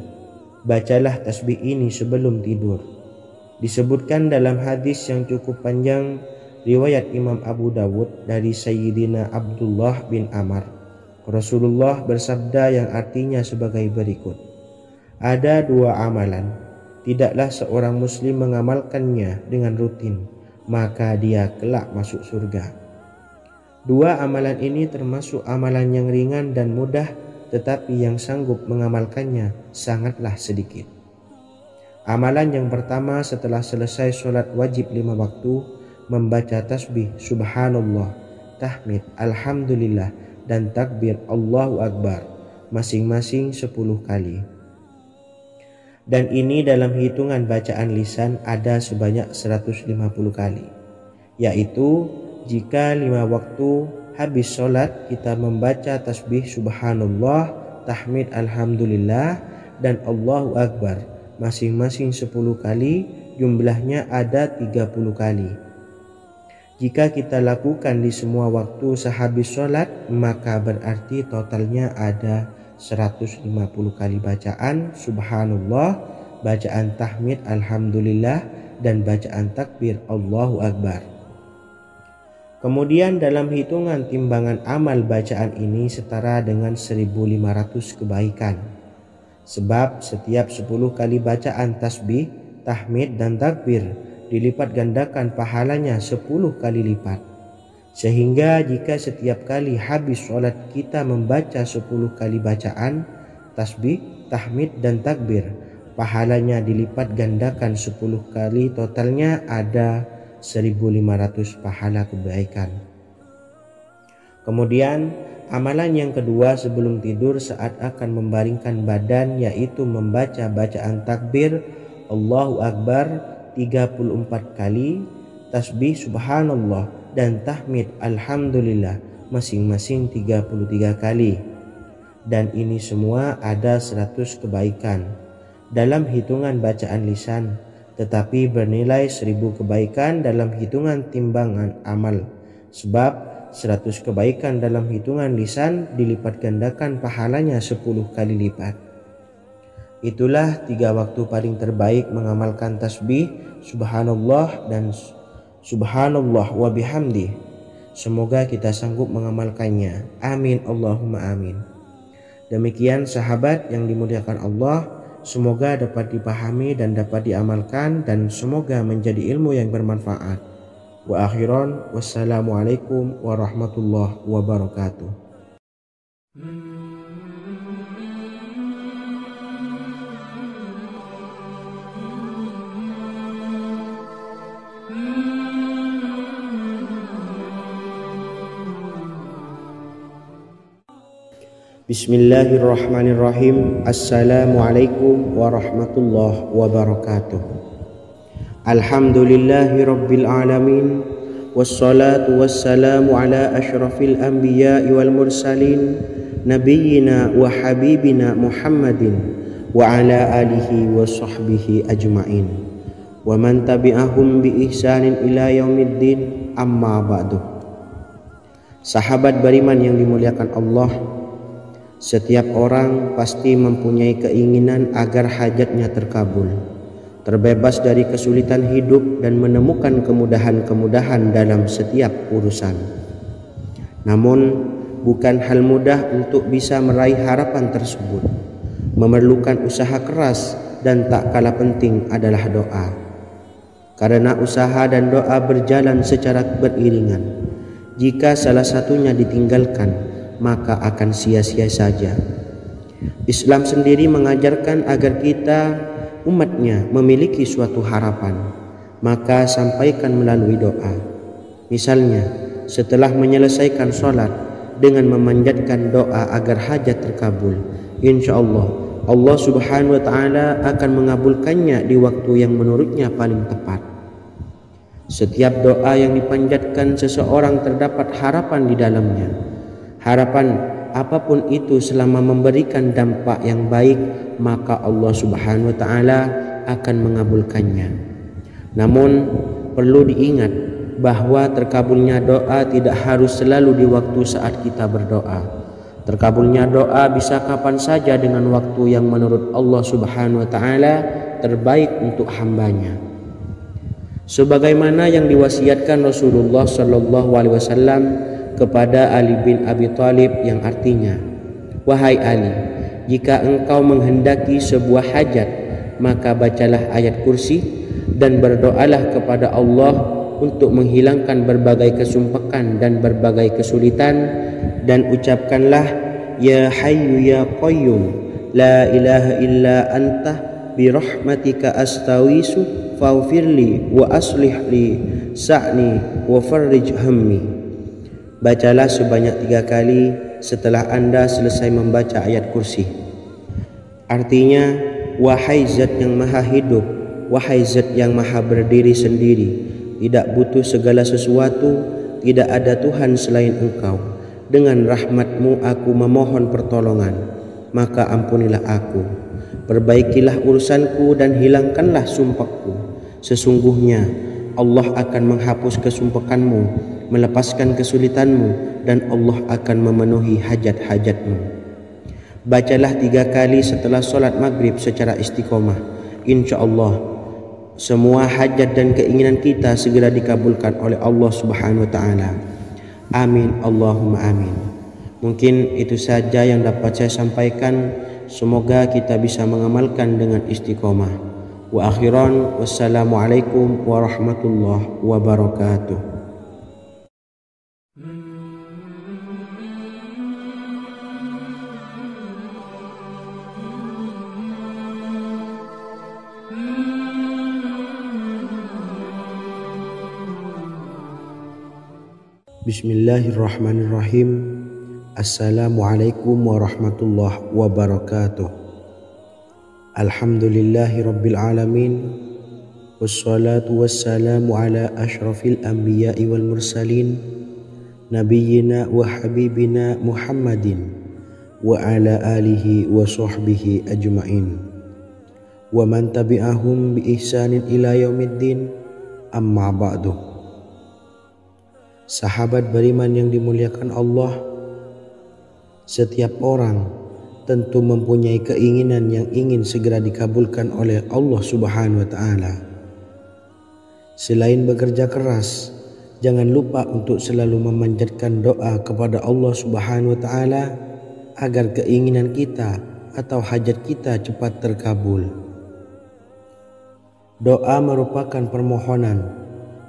bacalah tasbih ini sebelum tidur. Disebutkan dalam hadis yang cukup panjang riwayat Imam Abu Dawud dari Sayyidina Abdullah bin Amar, Rasulullah bersabda yang artinya sebagai berikut, ada 2 amalan, tidaklah seorang muslim mengamalkannya dengan rutin, maka dia kelak masuk surga. 2 amalan ini termasuk amalan yang ringan dan mudah, tetapi yang sanggup mengamalkannya sangatlah sedikit. Amalan yang pertama setelah selesai sholat wajib 5 waktu, membaca tasbih subhanallah, tahmid alhamdulillah, dan takbir Allahu Akbar masing-masing 10 kali. Dan ini dalam hitungan bacaan lisan ada sebanyak 150 kali, yaitu jika 5 waktu habis sholat kita membaca tasbih subhanallah, tahmid alhamdulillah, dan Allahu Akbar masing-masing 10 kali, jumlahnya ada 30 kali. Jika kita lakukan di semua waktu sehabis sholat, maka berarti totalnya ada 150 kali bacaan subhanallah, bacaan tahmid alhamdulillah, dan bacaan takbir Allahu Akbar. Kemudian dalam hitungan timbangan amal bacaan ini setara dengan 1500 kebaikan. Sebab setiap 10 kali bacaan tasbih, tahmid, dan takbir dilipat gandakan pahalanya 10 kali lipat. Sehingga jika setiap kali habis sholat kita membaca 10 kali bacaan tasbih, tahmid, dan takbir, pahalanya dilipat gandakan 10 kali, totalnya ada 1500 pahala kebaikan. Kemudian amalan yang kedua sebelum tidur saat akan membaringkan badan, yaitu membaca bacaan takbir Allahu Akbar 34 kali, tasbih subhanallah, dan tahmid alhamdulillah masing-masing 33 kali. Dan ini semua ada 100 kebaikan dalam hitungan bacaan lisan, tetapi bernilai 1000 kebaikan dalam hitungan timbangan amal. Sebab 100 kebaikan dalam hitungan lisan dilipat gandakan pahalanya 10 kali lipat. Itulah 3 waktu paling terbaik mengamalkan tasbih subhanallah dan subhanallah wa bihamdi. Semoga kita sanggup mengamalkannya. Amin Allahumma amin. Demikian sahabat yang dimuliakan Allah, semoga dapat dipahami dan dapat diamalkan, dan semoga menjadi ilmu yang bermanfaat. Wa akhiran, wassalamualaikum warahmatullahi wabarakatuh. Bismillahirrahmanirrahim. Assalamualaikum warahmatullahi wabarakatuh. Alhamdulillahi rabbil alamin, wassalatu wassalamu ala ashrafil anbiya'i wal mursalin, nabiyyina wa habibina Muhammadin wa ala alihi wa sahbihi ajma'in, wa man tabi'ahum bi ihsanin ila yaumiddin, amma ba'du. Sahabat beriman yang dimuliakan Allah, setiap orang pasti mempunyai keinginan agar hajatnya terkabul, terbebas dari kesulitan hidup, dan menemukan kemudahan-kemudahan dalam setiap urusan. Namun bukan hal mudah untuk bisa meraih harapan tersebut. Memerlukan usaha keras dan tak kalah penting adalah doa. Karena usaha dan doa berjalan secara beriringan. Jika salah satunya ditinggalkan, maka akan sia-sia saja. Islam sendiri mengajarkan agar kita umatnya memiliki suatu harapan, maka sampaikan melalui doa. Misalnya, setelah menyelesaikan sholat dengan memanjatkan doa agar hajat terkabul, insya Allah Allah Subhanahu wa Ta'ala akan mengabulkannya di waktu yang menurutnya paling tepat. Setiap doa yang dipanjatkan seseorang terdapat harapan di dalamnya. Harapan apapun itu selama memberikan dampak yang baik, maka Allah Subhanahu wa Ta'ala akan mengabulkannya. Namun perlu diingat bahwa terkabulnya doa tidak harus selalu di waktu saat kita berdoa. Terkabulnya doa bisa kapan saja dengan waktu yang menurut Allah Subhanahu wa Ta'ala terbaik untuk hambanya. Sebagaimana yang diwasiatkan Rasulullah Sallallahu Alaihi Wasallam kepada Ali bin Abi Thalib, yang artinya, "Wahai Ali, jika engkau menghendaki sebuah hajat, maka bacalah ayat kursi dan berdoalah kepada Allah untuk menghilangkan berbagai kesumpakan dan berbagai kesulitan, dan ucapkanlah, Ya Hayyu Ya Qayyum, La ilaha illa anta birahmatika astawisu faghfirli wa aslih li sa'ni wa farrij hammi." Bacalah sebanyak 3 kali setelah Anda selesai membaca ayat kursi. Artinya, wahai zat yang maha hidup, wahai zat yang maha berdiri sendiri, tidak butuh segala sesuatu, tidak ada Tuhan selain Engkau. Dengan rahmat-Mu aku memohon pertolongan, maka ampunilah aku. Perbaikilah urusanku dan hilangkanlah sumpahku. Sesungguhnya Allah akan menghapus kesumpakanmu, melepaskan kesulitanmu, dan Allah akan memenuhi hajat-hajatmu. Bacalah 3 kali setelah sholat maghrib secara istiqomah. Insya Allah semua hajat dan keinginan kita segera dikabulkan oleh Allah Subhanahu wa Ta'ala. Amin Allahumma amin. Mungkin itu saja yang dapat saya sampaikan. Semoga kita bisa mengamalkan dengan istiqomah. Wa akhiran, wassalamualaikum warahmatullahi wabarakatuh. Bismillahirrahmanirrahim. Assalamualaikum warahmatullahi wabarakatuh. Alhamdulillahi rabbil alamin. Wassalatu wassalamu ala ashrafil anbiya'i wal mursalin, nabiyyina wa habibina Muhammadin wa ala alihi wa sahbihi ajma'in wa man tabi'ahum bi ihsanin ila yaumiddin, amma ba'du. Sahabat beriman yang dimuliakan Allah, setiap orang tentu mempunyai keinginan yang ingin segera dikabulkan oleh Allah Subhanahu wa Ta'ala. Selain bekerja keras, jangan lupa untuk selalu memanjatkan doa kepada Allah Subhanahu wa Ta'ala agar keinginan kita atau hajat kita cepat terkabul. Doa merupakan permohonan,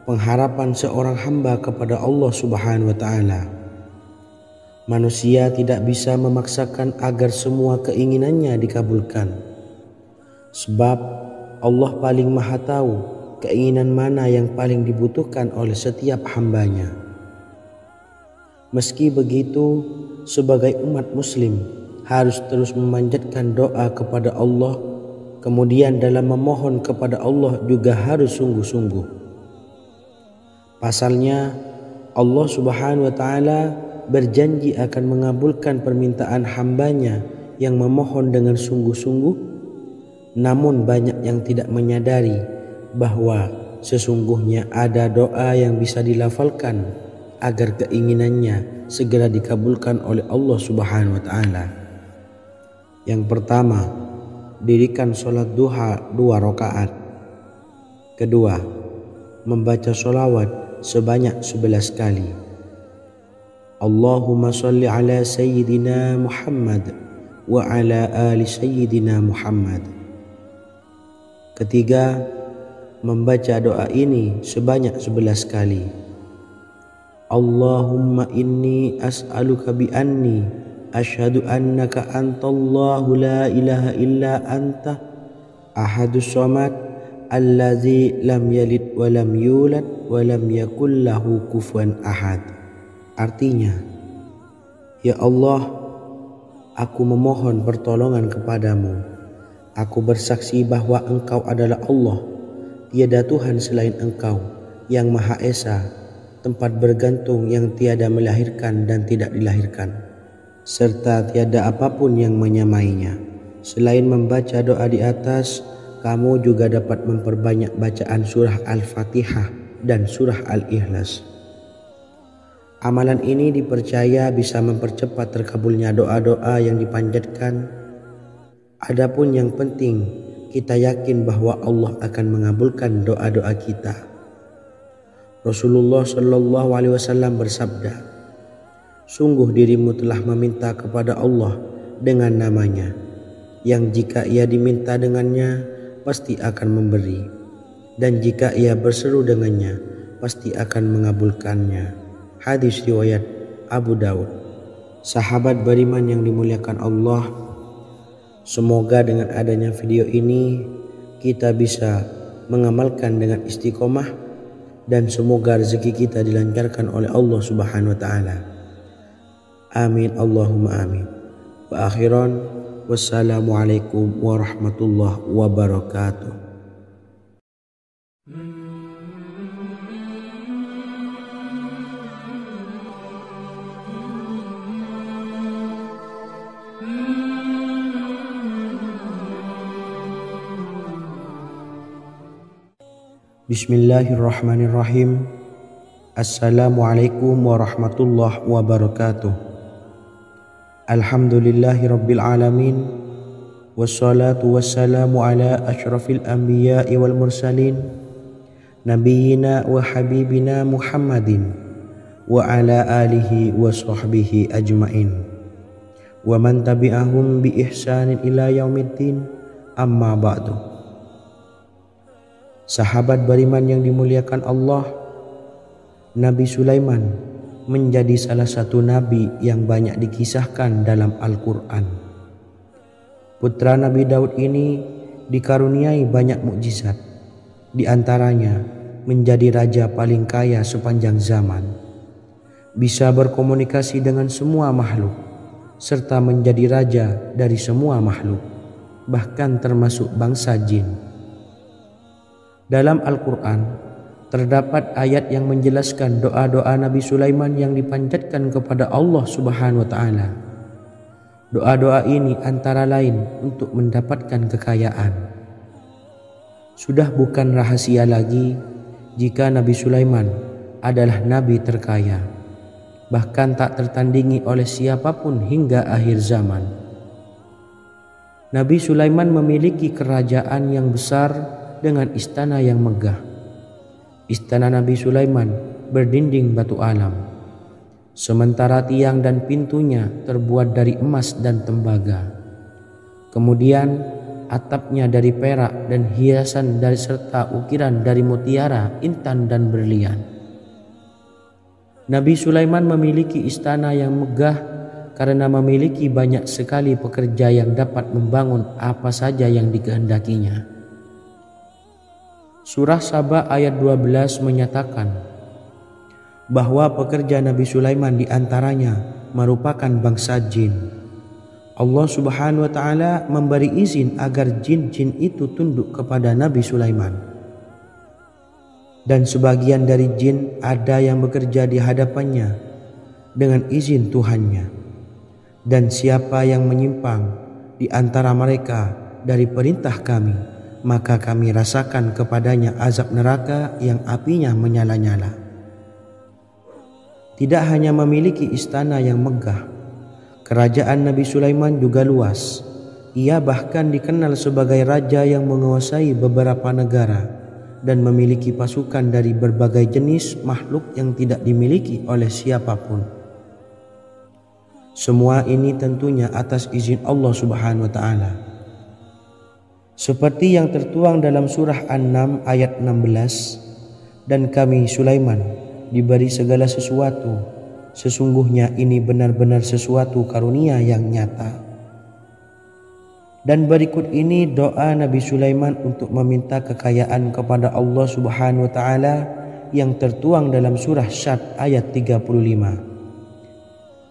pengharapan seorang hamba kepada Allah Subhanahu wa Ta'ala. Manusia tidak bisa memaksakan agar semua keinginannya dikabulkan, sebab Allah paling maha tahu keinginan mana yang paling dibutuhkan oleh setiap hambanya. Meski begitu, sebagai umat muslim harus terus memanjatkan doa kepada Allah, kemudian dalam memohon kepada Allah juga harus sungguh-sungguh. Pasalnya, Allah Subhanahu wa Ta'ala berjanji akan mengabulkan permintaan hambanya yang memohon dengan sungguh-sungguh. Namun banyak yang tidak menyadari bahwa sesungguhnya ada doa yang bisa dilafalkan agar keinginannya segera dikabulkan oleh Allah Subhanahu wa Ta'ala. Yang pertama, dirikan sholat duha 2 rakaat. Kedua, membaca sholawat sebanyak 11 kali. Allahumma salli ala Sayyidina Muhammad wa ala ali Sayyidina Muhammad. Ketiga, membaca doa ini sebanyak 11 kali. Allahumma inni as'aluka bi anni asyhadu annaka antallahu la ilaha illa anta ahadus samad allazi lam yalid wa lam yulad wa lam yakul lahu kufuwan ahad. Artinya, ya Allah, aku memohon pertolongan kepadamu. Aku bersaksi bahwa Engkau adalah Allah, tiada Tuhan selain Engkau, yang Maha Esa, tempat bergantung yang tiada melahirkan dan tidak dilahirkan, serta tiada apapun yang menyamainya. Selain membaca doa di atas, kamu juga dapat memperbanyak bacaan surah Al-Fatihah dan surah Al-Ikhlas. Amalan ini dipercaya bisa mempercepat terkabulnya doa-doa yang dipanjatkan. Adapun yang penting, kita yakin bahwa Allah akan mengabulkan doa-doa kita. Rasulullah Shallallahu Alaihi Wasallam bersabda, sungguh dirimu telah meminta kepada Allah dengan namanya, yang jika ia diminta dengannya, pasti akan memberi, dan jika ia berseru dengannya, pasti akan mengabulkannya. Hadis riwayat Abu Dawud. Sahabat beriman yang dimuliakan Allah, semoga dengan adanya video ini kita bisa mengamalkan dengan istiqomah, dan semoga rezeki kita dilancarkan oleh Allah Subhanahu wa taala. Amin Allahumma amin. Wa akhiran, wassalamualaikum warahmatullahi wabarakatuh. Bismillahirrahmanirrahim. Assalamualaikum warahmatullahi wabarakatuh. Alhamdulillahi rabbil alamin. Wassalatu wassalamu ala asyrafil anbiya'i wal mursalin, nabiyyina wa habibina Muhammadin wa ala alihi wa sahbihi ajmain, wa man tabi'ahum bi ihsanin ila yaumiddin, amma ba'du. Sahabat beriman yang dimuliakan Allah, Nabi Sulaiman menjadi salah satu nabi yang banyak dikisahkan dalam Al-Quran. Putra Nabi Daud ini dikaruniai banyak mukjizat, di antaranya menjadi raja paling kaya sepanjang zaman, bisa berkomunikasi dengan semua makhluk, serta menjadi raja dari semua makhluk, bahkan termasuk bangsa jin. Dalam Al-Quran terdapat ayat yang menjelaskan doa-doa Nabi Sulaiman yang dipanjatkan kepada Allah Subhanahu wa taala. Doa-doa ini antara lain untuk mendapatkan kekayaan. Sudah bukan rahasia lagi jika Nabi Sulaiman adalah nabi terkaya, bahkan tak tertandingi oleh siapapun hingga akhir zaman. Nabi Sulaiman memiliki kerajaan yang besar dengan istana yang megah. Istana Nabi Sulaiman berdinding batu alam, sementara tiang dan pintunya terbuat dari emas dan tembaga. Kemudian atapnya dari perak dan hiasan dari serta ukiran dari mutiara, intan dan berlian. Nabi Sulaiman memiliki istana yang megah karena memiliki banyak sekali pekerja yang dapat membangun apa saja yang dikehendakinya. Surah Saba ayat 12 menyatakan bahwa pekerja Nabi Sulaiman diantaranya merupakan bangsa jin. Allah Subhanahu wa taala memberi izin agar jin-jin itu tunduk kepada Nabi Sulaiman. Dan sebagian dari jin ada yang bekerja di hadapannya dengan izin Tuhannya. Dan siapa yang menyimpang di antara mereka dari perintah kami, maka kami rasakan kepadanya azab neraka yang apinya menyala-nyala. Tidak hanya memiliki istana yang megah, kerajaan Nabi Sulaiman juga luas. Ia bahkan dikenal sebagai raja yang menguasai beberapa negara dan memiliki pasukan dari berbagai jenis makhluk yang tidak dimiliki oleh siapapun. Semua ini tentunya atas izin Allah Subhanahu wa taala. Seperti yang tertuang dalam surah An-Naml ayat 16, dan kami Sulaiman diberi segala sesuatu, sesungguhnya ini benar-benar sesuatu karunia yang nyata. Dan berikut ini doa Nabi Sulaiman untuk meminta kekayaan kepada Allah Subhanahu wa taala yang tertuang dalam surah Syad ayat 35.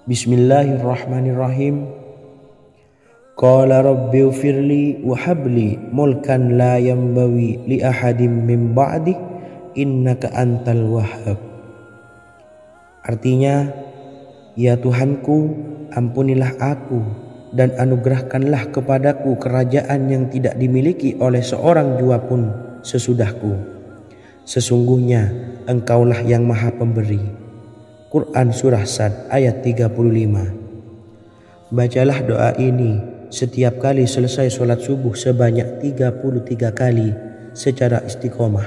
Bismillahirrahmanirrahim. Qala rabbi ighfirli wa habli mulkan la yanbawi li ahadim min ba'di innaka antal wahhab. Artinya, ya Tuhanku, ampunilah aku dan anugerahkanlah kepadaku kerajaan yang tidak dimiliki oleh seorang jua pun sesudahku. Sesungguhnya Engkaulah yang Maha Pemberi. Quran Surah Sad ayat 35. Bacalah doa ini setiap kali selesai sholat subuh sebanyak 33 kali secara istiqomah.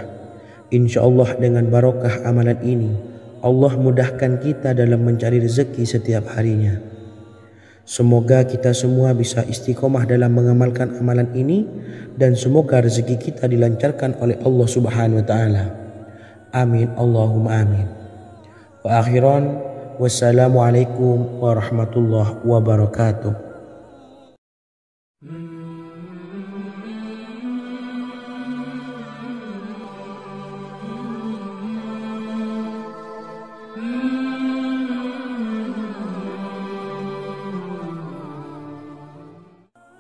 Insya Allah dengan barokah amalan ini, Allah mudahkan kita dalam mencari rezeki setiap harinya. Semoga kita semua bisa istiqomah dalam mengamalkan amalan ini, dan semoga rezeki kita dilancarkan oleh Allah Subhanahu wa taala. Amin Allahumma amin. Wa akhiran, wassalamualaikum warahmatullahi wabarakatuh.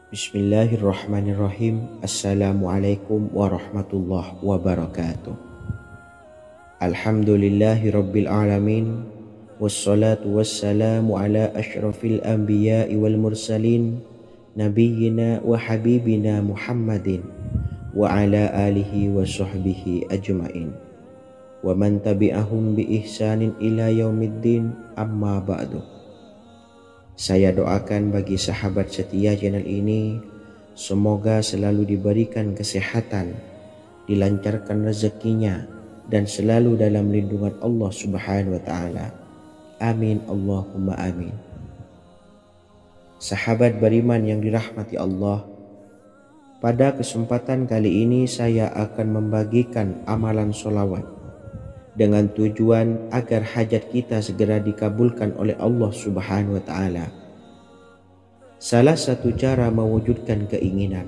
Bismillahirrahmanirrahim. Assalamualaikum warahmatullahi wabarakatuh. Alhamdulillahi rabbil alamin. Wassalatu wassalamu ala ashrafil anbiya'i wal mursalin, nabiyyina wa habibina Muhammadin wa ala alihi wa sahbihi ajma'in wa man tabi'ahum bi ihsanin ila yaumiddin, amma ba'du. Saya doakan bagi sahabat setia channel ini, semoga selalu diberikan kesehatan, dilancarkan rezekinya, dan selalu dalam lindungan Allah Subhanahu wa taala. Amin Allahumma amin. Sahabat beriman yang dirahmati Allah, pada kesempatan kali ini saya akan membagikan amalan sholawat dengan tujuan agar hajat kita segera dikabulkan oleh Allah Subhanahu wa taala. Salah satu cara mewujudkan keinginan,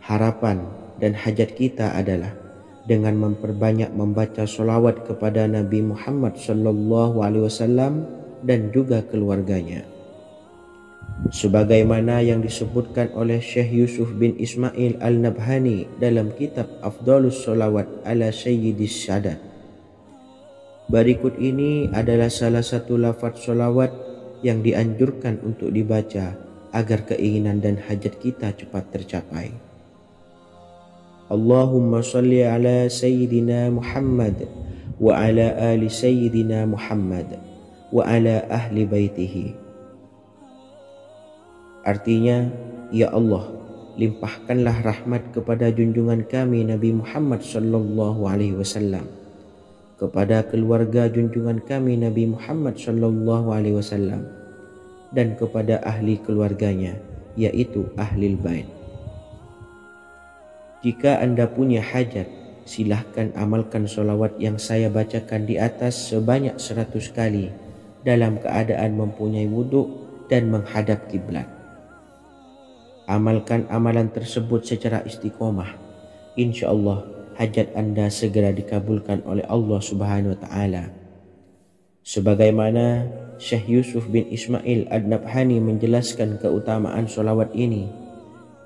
harapan, dan hajat kita adalah dengan memperbanyak membaca sholawat kepada Nabi Muhammad SAW dan juga keluarganya. Sebagaimana yang disebutkan oleh Syekh Yusuf bin Ismail Al-Nabhani dalam kitab Afdhalus Sholawat ala Sayyidis Sadat. Berikut ini adalah salah satu lafaz sholawat yang dianjurkan untuk dibaca agar keinginan dan hajat kita cepat tercapai. Allahumma salli ala Sayyidina Muhammad wa ala ali Sayyidina Muhammad wa ala ahli baitihi. Artinya, ya Allah, limpahkanlah rahmat kepada junjungan kami Nabi Muhammad sallallahu alaihi wasallam, kepada keluarga junjungan kami Nabi Muhammad sallallahu alaihi wasallam, dan kepada ahli keluarganya, yaitu ahlil bait. Jika Anda punya hajat, silahkan amalkan sholawat yang saya bacakan di atas sebanyak 100 kali dalam keadaan mempunyai wudhu dan menghadap kiblat. Amalkan amalan tersebut secara istiqomah. Insya Allah hajat Anda segera dikabulkan oleh Allah Subhanahu wa taala. Sebagaimana Syekh Yusuf bin Ismail Ad-Nabhani menjelaskan keutamaan sholawat ini,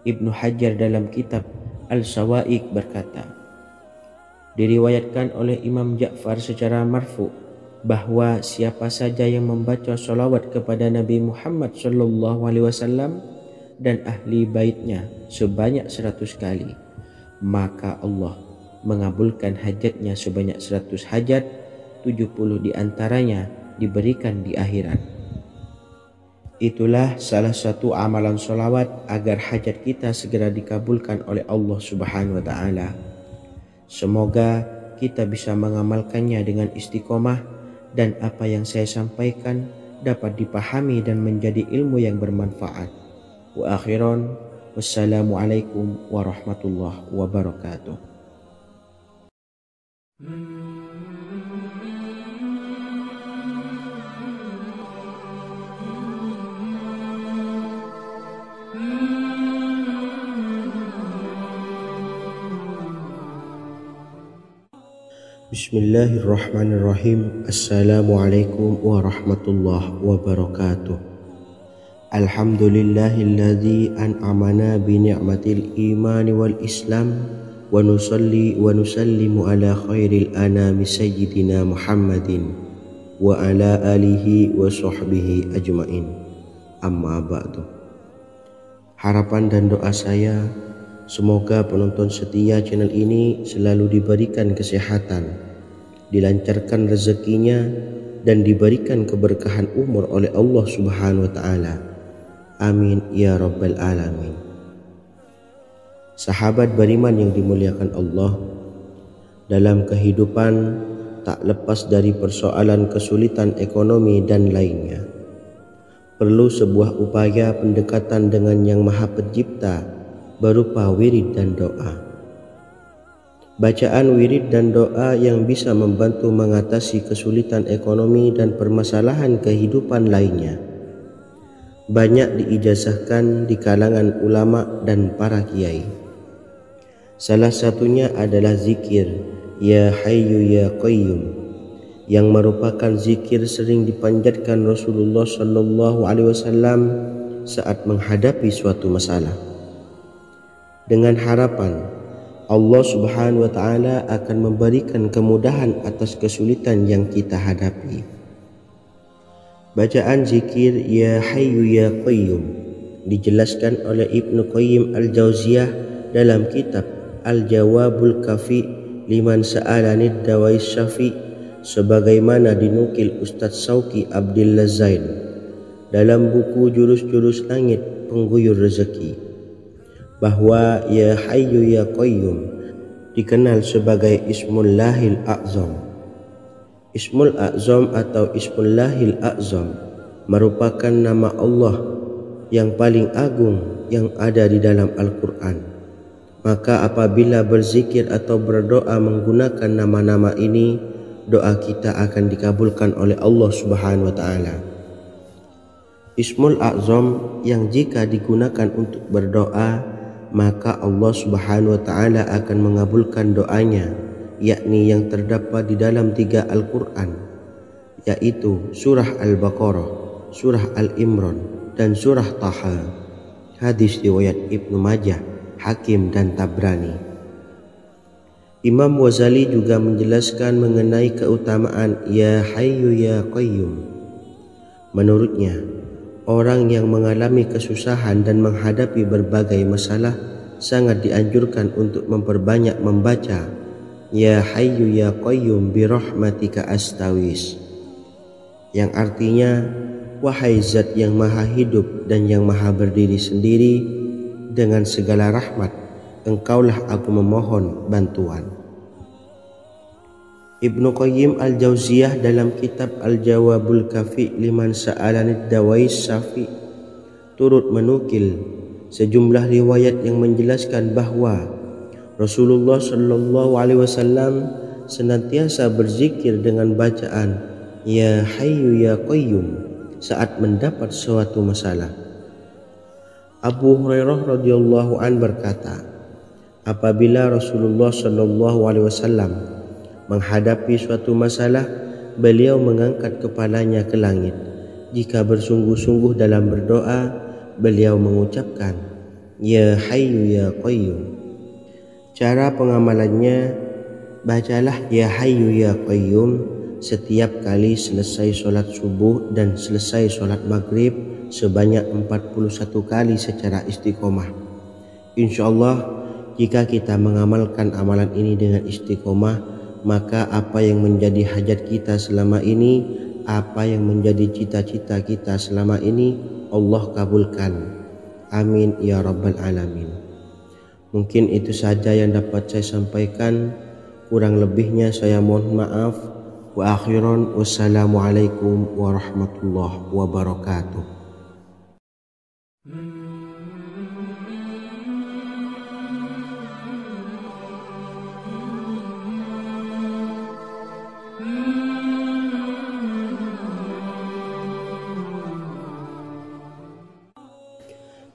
Ibnu Hajar dalam kitab Al-Sawa'iq berkata, diriwayatkan oleh Imam Ja'far secara marfu bahwa siapa saja yang membaca sholawat kepada Nabi Muhammad SAW dan ahli baitnya sebanyak 100 kali, maka Allah mengabulkan hajatnya sebanyak 100 hajat, 70 diantaranya diberikan di akhirat. Itulah salah satu amalan sholawat agar hajat kita segera dikabulkan oleh Allah Subhanahu wa taala. Semoga kita bisa mengamalkannya dengan istiqomah, dan apa yang saya sampaikan dapat dipahami dan menjadi ilmu yang bermanfaat. Wa akhiran, wassalamualaikum warahmatullahi wabarakatuh. Bismillahirrahmanirrahim. Assalamualaikum warahmatullahi wabarakatuh. Alhamdulillahilladzi an'amana bi ni'matil imani wal islam wa nusalli wa nusallimu ala khairil anami sayyidina Muhammadin wa ala alihi wa sahbihi ajmain. Amma ba'du. Harapan dan doa saya, semoga penonton setia channel ini selalu diberikan kesehatan, dilancarkan rezekinya, dan diberikan keberkahan umur oleh Allah Subhanahu wa Ta'ala. Amin ya Rabbal Alamin. Sahabat beriman yang dimuliakan Allah, dalam kehidupan tak lepas dari persoalan kesulitan ekonomi dan lainnya. Perlu sebuah upaya pendekatan dengan Yang Maha Pencipta berupa wirid dan doa. Bacaan wirid dan doa yang bisa membantu mengatasi kesulitan ekonomi dan permasalahan kehidupan lainnya banyak diijazahkan di kalangan ulama dan para kiai. Salah satunya adalah zikir Ya Hayyu Ya Qayyum, yang merupakan zikir sering dipanjatkan Rasulullah SAW saat menghadapi suatu masalah, dengan harapan Allah Subhanahu wa Ta'ala akan memberikan kemudahan atas kesulitan yang kita hadapi. Bacaan zikir Ya Hayyu Ya Qayyum dijelaskan oleh Ibnu Qayyim Al-Jauziyah dalam kitab Al-Jawabul Kafi liman sa'alanid dawais syafi, sebagaimana dinukil Ustadz Sauki Abdillah Zain dalam buku Jurus-Jurus Langit Pengguyur Rezeki, bahwa Ya Hayyu Ya Qayyum dikenal sebagai Ismullahil A'zam. Ismul A'zam atau Ismullahil A'zam merupakan nama Allah yang paling agung yang ada di dalam Al-Quran. Maka apabila berzikir atau berdoa menggunakan nama-nama ini, doa kita akan dikabulkan oleh Allah Subhanahu wa Ta'ala. Ismul A'zam yang jika digunakan untuk berdoa, maka Allah Subhanahu wa Ta'ala akan mengabulkan doanya, yakni yang terdapat di dalam 3 Al-Quran, yaitu surah Al-Baqarah, surah Al-Imran, dan surah Taha. Hadis riwayat Ibnu Majah, Hakim, dan Tabrani. Imam Ghazali juga menjelaskan mengenai keutamaan Ya Hayyu Ya Qayyum. Menurutnya, orang yang mengalami kesusahan dan menghadapi berbagai masalah sangat dianjurkan untuk memperbanyak membaca Ya Hayyu Ya Qayyum bi rahmatika astawis, yang artinya, wahai zat yang maha hidup dan yang maha berdiri sendiri, dengan segala rahmat engkaulah aku memohon bantuan. Ibnu Qayyim Al-Jauziyah dalam kitab Al-Jawabul Kafi liman sa'alanid dawais syafi turut menukil sejumlah riwayat yang menjelaskan bahwa Rasulullah SAW senantiasa berzikir dengan bacaan Ya Hayyu Ya Qayyum saat mendapat suatu masalah. Abu Hurairah radhiyallahu an berkata, apabila Rasulullah SAW menghadapi suatu masalah, beliau mengangkat kepalanya ke langit. Jika bersungguh-sungguh dalam berdoa, beliau mengucapkan Ya Hayyu Ya Qayyum. Cara pengamalannya, bacalah Ya Hayyu Ya Qayyum setiap kali selesai sholat subuh dan selesai sholat maghrib sebanyak 41 kali secara istiqomah. Insyaallah, jika kita mengamalkan amalan ini dengan istiqomah, maka apa yang menjadi hajat kita selama ini, apa yang menjadi cita-cita kita selama ini, Allah kabulkan. Amin ya Rabbal Alamin. Mungkin itu saja yang dapat saya sampaikan. Kurang lebihnya saya mohon maaf. Wa akhiran, wassalamualaikum warahmatullahi wabarakatuh.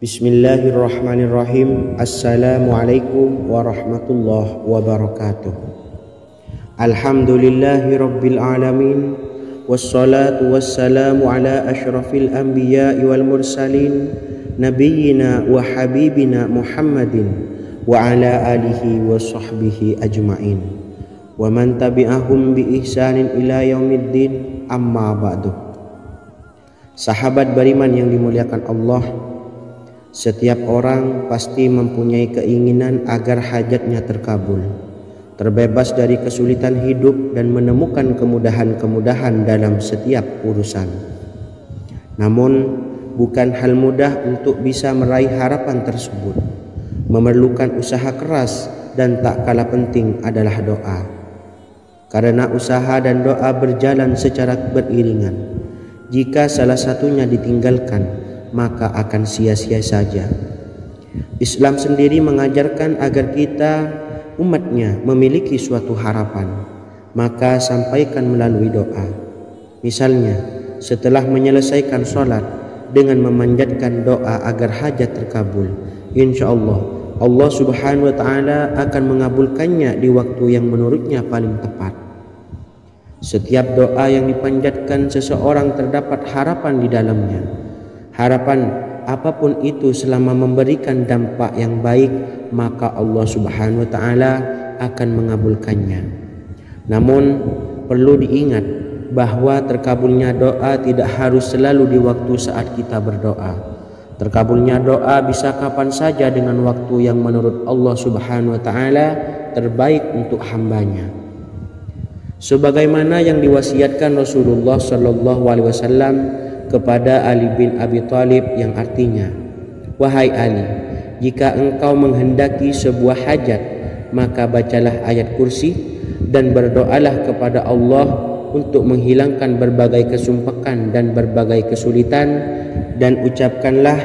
Bismillahirrahmanirrahim. Assalamualaikum warahmatullahi wabarakatuh. Alhamdulillahi rabbil alamin. Wassalatu wassalamu ala ashrafil anbiya'i wal mursalin, nabiyyina wa habibina Muhammadin wa ala alihi wa sahbihi ajma'in, wa man tabi'ahum bi ihsanin ila yaumiddin, amma ba'du. Sahabat beriman yang dimuliakan Allah, setiap orang pasti mempunyai keinginan agar hajatnya terkabul, terbebas dari kesulitan hidup dan menemukan kemudahan-kemudahan dalam setiap urusan. Namun, bukan hal mudah untuk bisa meraih harapan tersebut. Memerlukan usaha keras dan tak kalah penting adalah doa. Karena usaha dan doa berjalan secara beriringan. Jika salah satunya ditinggalkan, maka akan sia-sia saja. Islam sendiri mengajarkan agar kita umatnya memiliki suatu harapan, maka sampaikan melalui doa. Misalnya, setelah menyelesaikan sholat dengan memanjatkan doa agar hajat terkabul, insya Allah Allah subhanahu wa ta'ala akan mengabulkannya di waktu yang menurutnya paling tepat. Setiap doa yang dipanjatkan seseorang terdapat harapan di dalamnya. Harapan apapun itu selama memberikan dampak yang baik, maka Allah subhanahu wa ta'ala akan mengabulkannya. Namun perlu diingat bahwa terkabulnya doa tidak harus selalu di waktu saat kita berdoa. Terkabulnya doa bisa kapan saja dengan waktu yang menurut Allah subhanahu wa ta'ala terbaik untuk hambanya. Sebagaimana yang diwasiatkan Rasulullah sallallahu alaihi wasallam kepada Ali bin Abi Thalib, yang artinya, wahai Ali, jika engkau menghendaki sebuah hajat, maka bacalah ayat kursi dan berdoalah kepada Allah untuk menghilangkan berbagai kesumpakan dan berbagai kesulitan, dan ucapkanlah,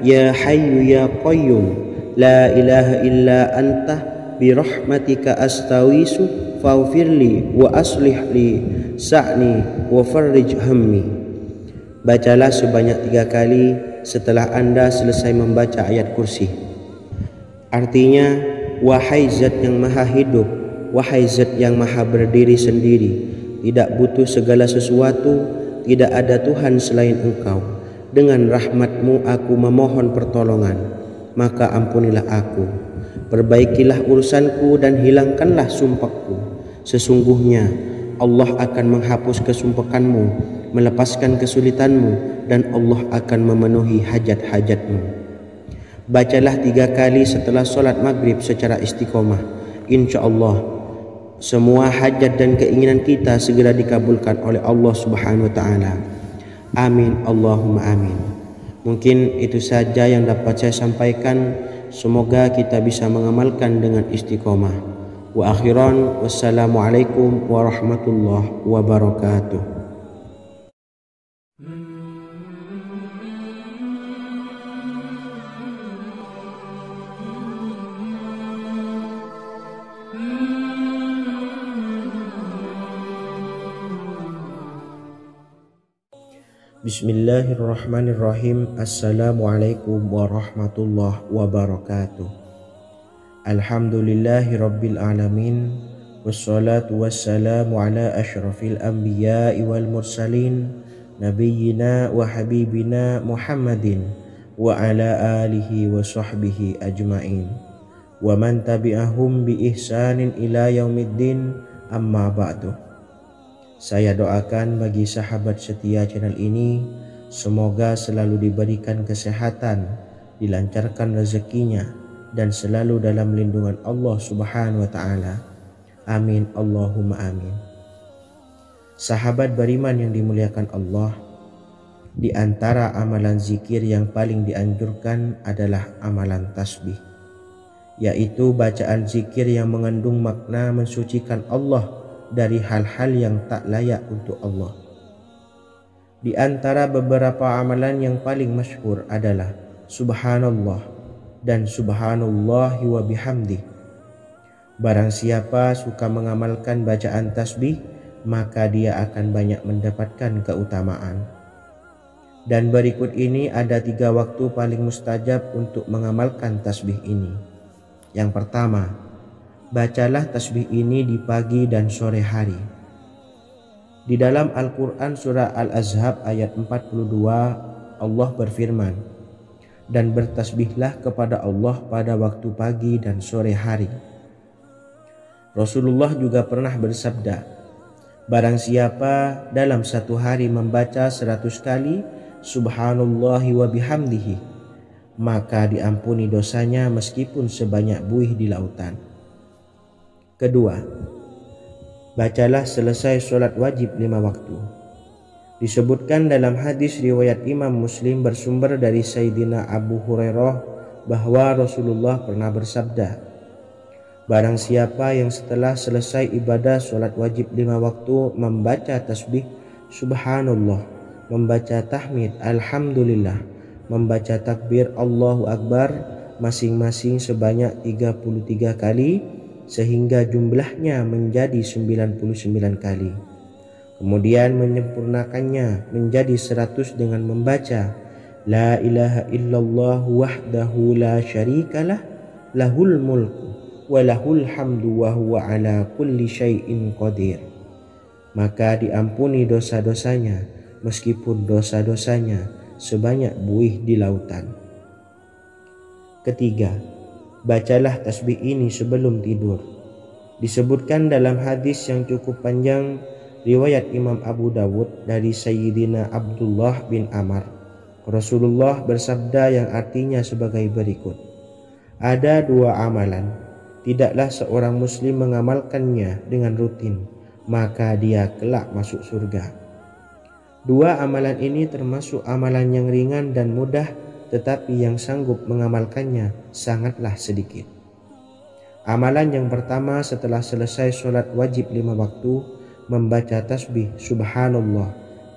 ya hayyu ya qayyum la ilaha illa anta birahmatika astawisu faghfirli wa aslih li sa'ni wa farrij hammi. Bacalah sebanyak 3 kali setelah Anda selesai membaca ayat kursi. Artinya, wahai zat yang maha hidup, wahai zat yang maha berdiri sendiri, tidak butuh segala sesuatu, tidak ada Tuhan selain Engkau. Dengan rahmat-Mu aku memohon pertolongan, maka ampunilah aku. Perbaikilah urusanku dan hilangkanlah sumpahku. Sesungguhnya Allah akan menghapus kesumpahanmu, melepaskan kesulitanmu, dan Allah akan memenuhi hajat-hajatmu. Bacalah 3 kali setelah sholat maghrib secara istiqomah. Insya Allah semua hajat dan keinginan kita segera dikabulkan oleh Allah subhanahu wa ta'ala. Amin Allahumma amin. Mungkin itu saja yang dapat saya sampaikan. Semoga kita bisa mengamalkan dengan istiqomah. Wa akhiran, wassalamualaikum warahmatullahi wabarakatuh. Bismillahirrahmanirrahim. Assalamualaikum warahmatullahi wabarakatuh. Alhamdulillahi rabbil alamin. Wassalatu wassalamu ala ashrafil anbiya'i wal mursalin, nabiyyina wa habibina Muhammadin wa ala alihi wa sahbihi ajma'in, wa man tabi'ahum bi ihsanin ila yaumiddin, amma ba'du. Saya doakan bagi sahabat setia channel ini, semoga selalu diberikan kesehatan, dilancarkan rezekinya, dan selalu dalam lindungan Allah subhanahu wa ta'ala. Amin Allahumma amin. Sahabat beriman yang dimuliakan Allah, di antara amalan zikir yang paling dianjurkan adalah amalan tasbih, yaitu bacaan zikir yang mengandung makna mensucikan Allah dari hal-hal yang tak layak untuk Allah. Di antara beberapa amalan yang paling masyhur adalah Subhanallah dan Subhanallahi wa bihamdih. Barang siapa suka mengamalkan bacaan tasbih, maka dia akan banyak mendapatkan keutamaan. Dan berikut ini ada 3 waktu paling mustajab untuk mengamalkan tasbih ini. Yang pertama, bacalah tasbih ini di pagi dan sore hari. Di dalam Al-Quran surah Al-Ahzab ayat 42, Allah berfirman, dan bertasbihlah kepada Allah pada waktu pagi dan sore hari. Rasulullah juga pernah bersabda, barang siapa dalam satu hari membaca 100 kali Subhanallahi wa bihamdihi, maka diampuni dosanya meskipun sebanyak buih di lautan. Kedua, bacalah selesai sholat wajib 5 waktu. Disebutkan dalam hadis riwayat Imam Muslim bersumber dari Sayyidina Abu Hurairah bahwa Rasulullah pernah bersabda, barang siapa yang setelah selesai ibadah sholat wajib 5 waktu membaca tasbih Subhanallah, membaca tahmid Alhamdulillah, membaca takbir Allahu Akbar masing-masing sebanyak 33 kali, sehingga jumlahnya menjadi 99 kali. Kemudian menyempurnakannya menjadi 100 dengan membaca La ilaha illallah wahdahu la syarikalah lahul mulku wa lahul hamdu wa huwa ala kulli syai'in qadir. Maka diampuni dosa-dosanya meskipun dosa-dosanya sebanyak buih di lautan. Ketiga, bacalah tasbih ini sebelum tidur. Disebutkan dalam hadis yang cukup panjang riwayat Imam Abu Dawud dari Sayyidina Abdullah bin Amr, Rasulullah bersabda yang artinya sebagai berikut, ada 2 amalan, tidaklah seorang muslim mengamalkannya dengan rutin, maka dia kelak masuk surga. 2 amalan ini termasuk amalan yang ringan dan mudah, tetapi yang sanggup mengamalkannya sangatlah sedikit. Amalan yang pertama setelah selesai sholat wajib 5 waktu, membaca tasbih Subhanallah,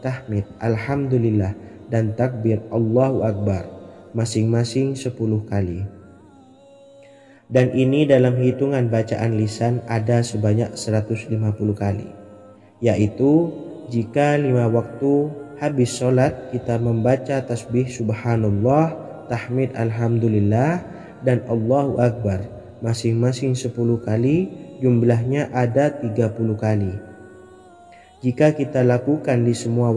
tahmid Alhamdulillah, dan takbir Allahu Akbar masing-masing 10 kali. Dan ini dalam hitungan bacaan lisan ada sebanyak 150 kali, yaitu jika 5 waktu habis sholat kita membaca tasbih Subhanallah, tahmid Alhamdulillah, dan Allahu Akbar masing-masing 10 kali, jumlahnya ada 30 kali. Jika kita lakukan di semua